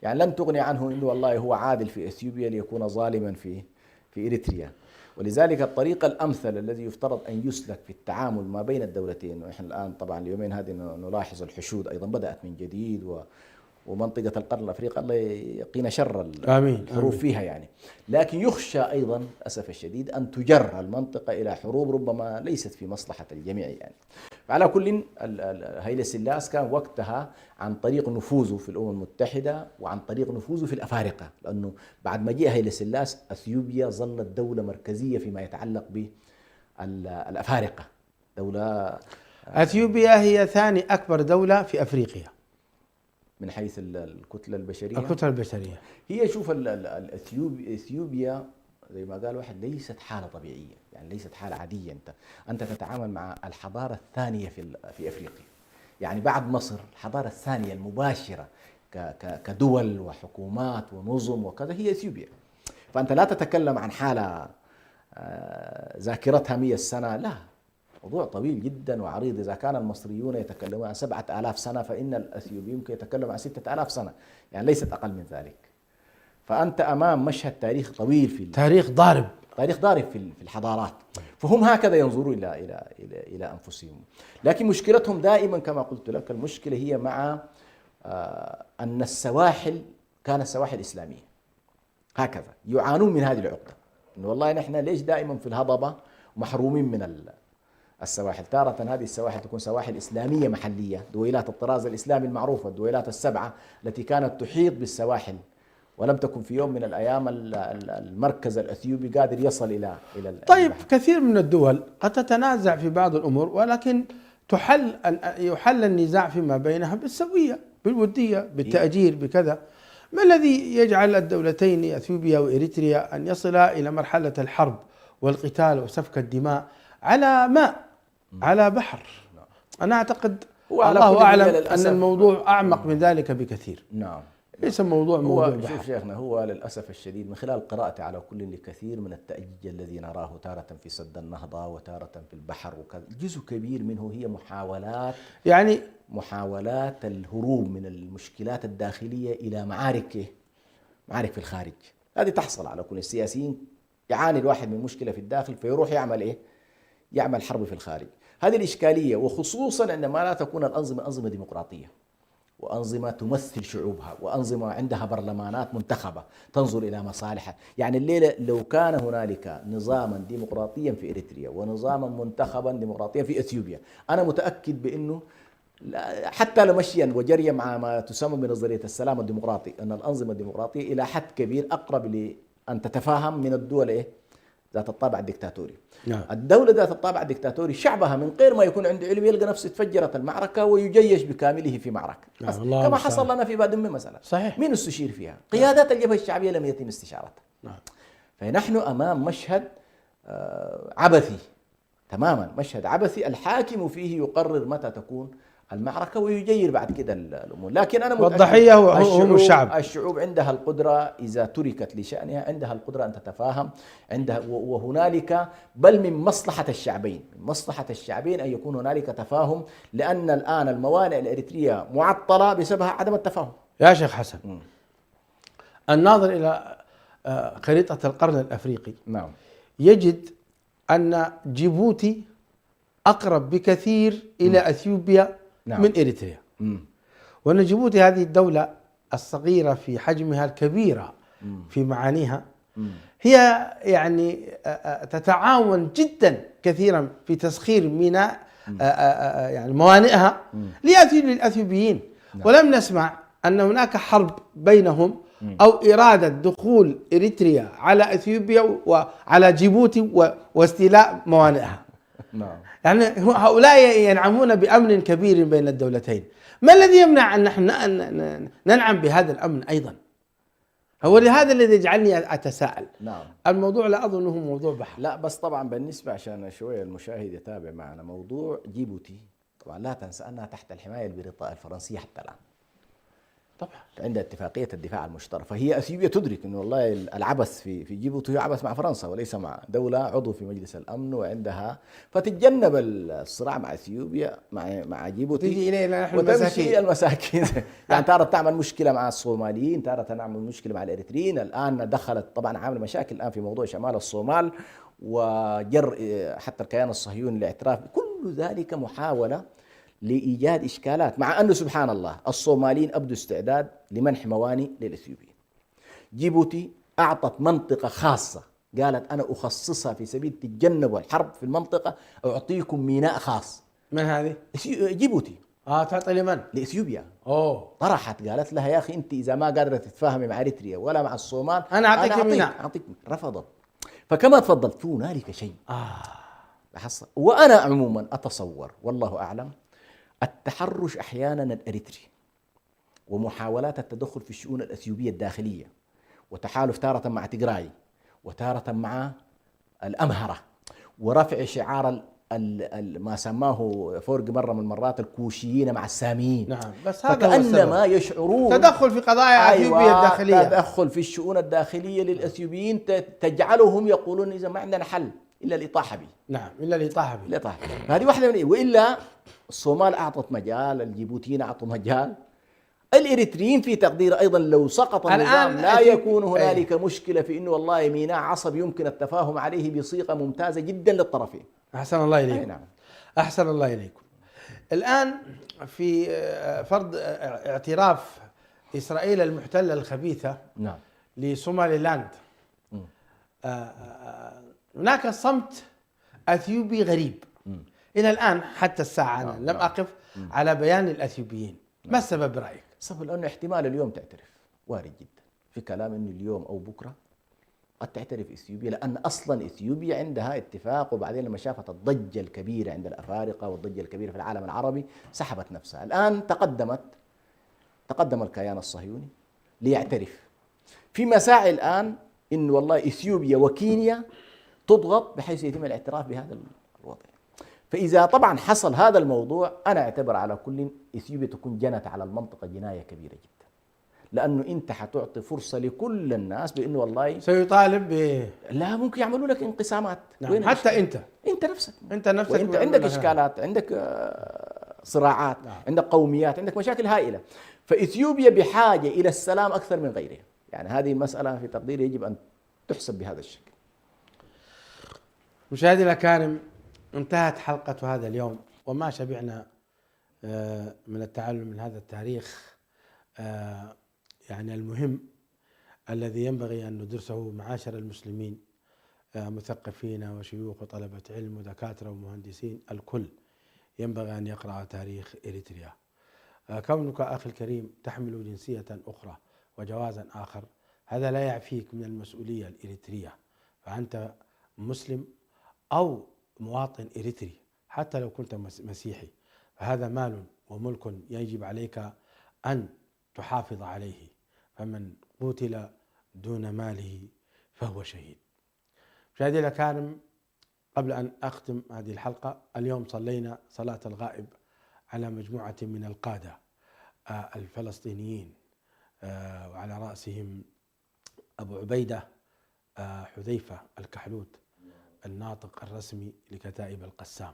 Speaker 3: يعني لن تغني عنه إنه والله هو عادل في إثيوبيا ليكون ظالما في إريتريا. ولذلك الطريق الأمثل الذي يفترض أن يسلك في التعامل ما بين الدولتين، ونحن الآن طبعا اليومين هذه نلاحظ الحشود أيضا بدأت من جديد، ومنطقة القرن الأفريقي الله يقينا شر الحروب فيها يعني، لكن يخشى أيضا للأسف الشديد أن تجر المنطقة إلى حروب ربما ليست في مصلحة الجميع يعني. فعلى كل هايلي سلاس كان وقتها عن طريق نفوذه في الأمم المتحدة وعن طريق نفوذه في الأفارقة، لأنه بعد ما جاء هايلي سلاس أثيوبيا ظلت دولة مركزية فيما يتعلق بالأفارقة. دولة
Speaker 2: أثيوبيا هي ثاني أكبر دولة في أفريقيا
Speaker 3: من حيث الكتلة
Speaker 2: البشرية.
Speaker 3: هي شوف اثيوبيا زي ما قال واحد ليست حالة طبيعية، يعني ليست حالة عادية. انت تتعامل مع الحضارة الثانية في افريقيا، يعني بعد مصر الحضارة الثانية المباشرة كدول وحكومات ونظم وكذا هي اثيوبيا. فانت لا تتكلم عن حالة ذاكرتها 100 سنة، لا، موضوع طويل جدا وعريض. إذا كان المصريون يتكلمون عن 7000 سنة فإن الأثيوبيين يمكن يتكلموا عن 6000 سنة، يعني ليست أقل من ذلك. فأنت أمام مشهد تاريخ طويل
Speaker 2: تاريخ ضارب
Speaker 3: في الحضارات، فهم هكذا ينظروا إلى أنفسهم. لكن مشكلتهم دائما كما قلت لك، المشكلة هي مع أن السواحل كانت سواحل إسلامية، هكذا يعانون من هذه العقدة، إنه والله نحن ليش دائما في الهضبة محرومين من السواحل. تارة هذه السواحل تكون سواحل إسلامية محلية، دويلات الطراز الإسلامي المعروفة، الدويلات السبعة التي كانت تحيط بالسواحل، ولم تكن في يوم من الأيام المركز الأثيوبي قادر يصل إلى
Speaker 2: طيب البحر. كثير من الدول قد تتنازع في بعض الأمور، ولكن يحل النزاع فيما بينها بالسوية، بالودية، بالتأجير، بكذا. ما الذي يجعل الدولتين أثيوبيا وإريتريا أن يصلا إلى مرحلة الحرب والقتال وسفك الدماء على ماء، على بحر؟ أنا أعتقد الله أعلم أن الموضوع أعمق من ذلك بكثير.
Speaker 3: نعم،
Speaker 2: ليس موضوع بحر.
Speaker 3: شوف شيخنا، هو للأسف الشديد من خلال قراءتي على كل كثير من التأجيج الذي نراه تارة في سد النهضة وتارة في البحر وكذا، جزء كبير منه هي محاولات الهروب من المشكلات الداخلية إلى معارك في الخارج. هذه تحصل على كل السياسيين، يعاني الواحد من مشكلة في الداخل فيروح يعمل حرب في الخارج. هذه الإشكالية، وخصوصا عندما لا تكون الأنظمة أنظمة ديمقراطية وأنظمة تمثل شعوبها وأنظمة عندها برلمانات منتخبة تنظر إلى مصالحها. يعني الليلة لو كان هنالك نظاما ديمقراطيا في إريتريا ونظاما منتخبا ديمقراطيا في أثيوبيا، أنا متأكد بأنه حتى لو مشيا وجريا مع ما تسمى بنظرية السلام الديمقراطي، أن الأنظمة الديمقراطية إلى حد كبير أقرب لأن تتفاهم من الدول ذات الطابع الدكتاتوري.
Speaker 2: نعم.
Speaker 3: الدولة ذات الطابع الدكتاتوري شعبها من غير ما يكون عنده علم يلقى نفسه تفجرت المعركة ويجيش بكامله في معركة،
Speaker 2: نعم.
Speaker 3: كما حصل لنا في بادمة مثلا.
Speaker 2: صحيح.
Speaker 3: مين استشير فيها؟ قيادات الجبهة الشعبية لم يتم استشارتها.
Speaker 2: نعم.
Speaker 3: فنحن أمام مشهد عبثي تماما، مشهد عبثي الحاكم فيه يقرر متى تكون المعركة ويجير بعد كده الأمور. لكن أنا
Speaker 2: والضحية هم
Speaker 3: الشعوب عندها القدرة إذا تركت لشأنها، عندها القدرة أن تتفاهم، عندها وهنالك بل من مصلحة الشعبين أن يكون هنالك تفاهم، لأن الآن الموانئ الإريترية معطلة بسبب عدم التفاهم.
Speaker 2: يا شيخ حسن، الناظر إلى خريطة القرن الأفريقي
Speaker 3: نعم.
Speaker 2: يجد أن جيبوتي أقرب بكثير إلى أثيوبيا
Speaker 3: نعم.
Speaker 2: من إريتريا، وأن جيبوتي هذه الدولة الصغيرة في حجمها الكبيرة في معانيها هي يعني تتعاون جدا كثيرا في تسخير ميناء يعني موانئها للأثيوبيين.
Speaker 3: نعم.
Speaker 2: ولم نسمع أن هناك حرب بينهم أو إرادة دخول إريتريا على أثيوبيا وعلى جيبوتي واستيلاء موانئها.
Speaker 3: نعم.
Speaker 2: يعني هؤلاء ينعمون بأمن كبير بين الدولتين. ما الذي يمنع أن نحن ننعم بهذا الأمن أيضا؟ هو لهذا الذي يجعلني أتساءل.
Speaker 3: نعم.
Speaker 2: الموضوع لا أظنه موضوع بحر.
Speaker 3: لا بس طبعا بالنسبة عشان شوية المشاهد يتابع معنا موضوع جيبوتي، طبعا لا تنسى أنها تحت الحماية البريطانية الفرنسية حتى الآن،
Speaker 2: طبعا
Speaker 3: عندها اتفاقية الدفاع المشترك. فهي أثيوبيا تدرك أنه والله العبث في جيبوتي هو عبث مع فرنسا وليس مع دولة عضو في مجلس الأمن وعندها، فتتجنب الصراع مع أثيوبيا مع جيبوتي
Speaker 2: تيجي إلينا نحن
Speaker 3: وتمشي المساكين. يعني تارة تعمل مشكلة مع الصوماليين، تارة تعمل مشكلة مع الإريتريين، الآن دخلت طبعا عامل مشاكل الآن في موضوع شمال الصومال وجر حتى الكيان الصهيوني للاعتراف. كل ذلك محاولة لإيجاد إشكالات، مع أنه سبحان الله الصوماليين أبدوا استعداد لمنح موانئ للإثيوبيين. جيبوتي أعطت منطقة خاصة، قالت أنا أخصصها في سبيل تتجنبوا الحرب في المنطقة، أعطيكم ميناء خاص.
Speaker 2: من هذه؟
Speaker 3: جيبوتي.
Speaker 2: تعطي لمن؟
Speaker 3: لإثيوبيا.
Speaker 2: طرحت
Speaker 3: قالت لها يا أخي أنت إذا ما قادرة تتفاهمي مع إريتريا ولا مع الصومال
Speaker 2: أنا أعطيك ميناء.
Speaker 3: أعطيك. رفضت. فكما تفضلت هنالك شيء حصل. وأنا عموما أتصور والله أعلم التحرش أحيانا الإريتري ومحاولات التدخل في الشؤون الأثيوبية الداخلية وتحالف تارة مع تيغراي وتارة مع الأمهرة ورفع شعار ما سماه فورج مرة من المرات الكوشيين مع الساميين.
Speaker 2: نعم. بس هذا
Speaker 3: فكأنما يشعرون
Speaker 2: تدخل في قضايا أثيوبيا الداخلية،
Speaker 3: تدخل في الشؤون الداخلية للأثيوبيين تجعلهم يقولون إذا ما عندنا حل إلا الإطاحة به.
Speaker 2: نعم، إلا الإطاحة به.
Speaker 3: هذه واحدة من وإلا الصومال أعطت مجال، الجيبوتيين أعطوا مجال، الإريتريين في تقدير أيضا لو سقط النظام لا يكون هنالك مشكلة في أنه والله ميناء عصب يمكن التفاهم عليه بصيغة ممتازة جدا للطرفين.
Speaker 2: أحسن الله إليكم.
Speaker 3: نعم.
Speaker 2: أحسن الله إليكم. الآن في فرض اعتراف إسرائيل المحتلة الخبيثة
Speaker 3: نعم
Speaker 2: لصومالي لاند، هناك صمت أثيوبي غريب إلى الآن حتى الساعة. أنا لم أقف على بيان الأثيوبيين. ما السبب برأيك؟
Speaker 3: السبب لأنه احتمال اليوم تعترف، وارد جدا في كلام أنه اليوم أو بكرة قد تعترف إثيوبيا، لأن أصلا إثيوبيا عندها اتفاق، وبعدين لما شافت الضجة الكبيرة عند الأفارقة والضجة الكبيرة في العالم العربي سحبت نفسها. الآن تقدم الكيان الصهيوني ليعترف في مساعي الآن إن والله إثيوبيا وكينيا تضغط بحيث يتم الاعتراف بهذا الوضع. فإذا طبعا حصل هذا الموضوع أنا أعتبر على كل إثيوبيا تكون جنت على المنطقة جناية كبيرة جدا، لأنه أنت حتعطي فرصة لكل الناس بأنه والله
Speaker 2: سيطالب
Speaker 3: لا ممكن يعملوا لك انقسامات.
Speaker 2: نعم. حتى أنت نفسك
Speaker 3: وأنت عندك إشكالات، عندك صراعات. نعم. عندك قوميات، عندك مشاكل هائلة. فإثيوبيا بحاجة إلى السلام أكثر من غيرها. يعني هذه مسألة في تقديري يجب أن تحسب بهذا الشكل.
Speaker 2: مشاهدينا الكرام، انتهت حلقة هذا اليوم وما شبعنا من التعلم من هذا التاريخ يعني المهم الذي ينبغي أن ندرسه معاشر المسلمين، مثقفين وشيوخ وطلبة علم ودكاترة ومهندسين، الكل ينبغي أن يقرأ تاريخ إريتريا. كونك أخي الكريم تحمل جنسية أخرى وجوازا آخر هذا لا يعفيك من المسؤولية الإريترية، فأنت مسلم أو مواطن إريتري حتى لو كنت مسيحي، فهذا مال وملك يجب عليك أن تحافظ عليه، فمن قتل دون ماله فهو شهيد. مشاهدينا الكرام، قبل أن أختم هذه الحلقة، اليوم صلينا صلاة الغائب على مجموعة من القادة الفلسطينيين، وعلى رأسهم أبو عبيدة حذيفة الكحلوت الناطق الرسمي لكتائب القسام.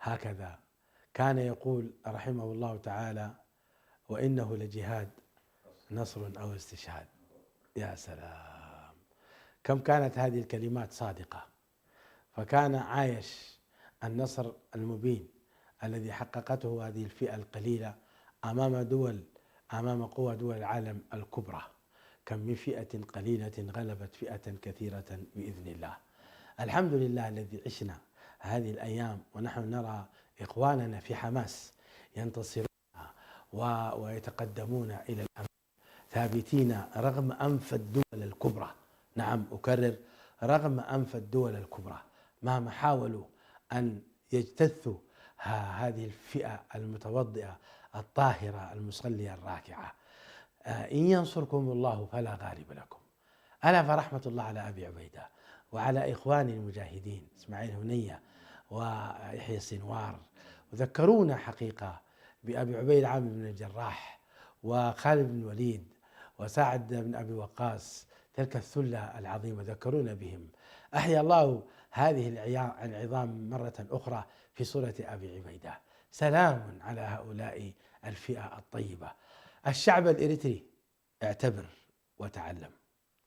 Speaker 2: هكذا كان يقول رحمه الله تعالى: وإنه لجهاد نصر أو استشهاد. يا سلام، كم كانت هذه الكلمات صادقة. فكان عايش النصر المبين الذي حققته هذه الفئة القليلة أمام قوى دول العالم الكبرى. كم من فئة قليلة غلبت فئة كثيرة بإذن الله. الحمد لله الذي عشنا هذه الأيام ونحن نرى إخواننا في حماس ينتصرون ويتقدمون إلى الأمام ثابتين رغم أنف الدول الكبرى. نعم أكرر، رغم أنف الدول الكبرى مهما حاولوا أن يجتثوا هذه الفئة المتوضئة الطاهرة المصلية الراكعة. إن ينصركم الله فلا غالب لكم. ألا فرحمة الله على أبي عبيدة وعلى إخواني المجاهدين إسماعيل هنية ويحيى السنوار، وذكرونا حقيقة بأبي عبيدة عامر بن الجراح وخالد بن الوليد وسعد بن أبي وقاص، تلك الثلة العظيمة ذكرونا بهم. أحيا الله هذه العظام مرة أخرى في صورة أبي عبيدة. سلام على هؤلاء الفئة الطيبة. الشعب الإريتري اعتبر وتعلم.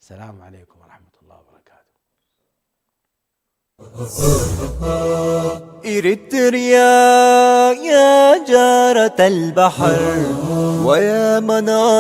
Speaker 2: السلام عليكم ورحمة الله وبركاته.
Speaker 1: إريتريا يا جارة البحر ويا منارة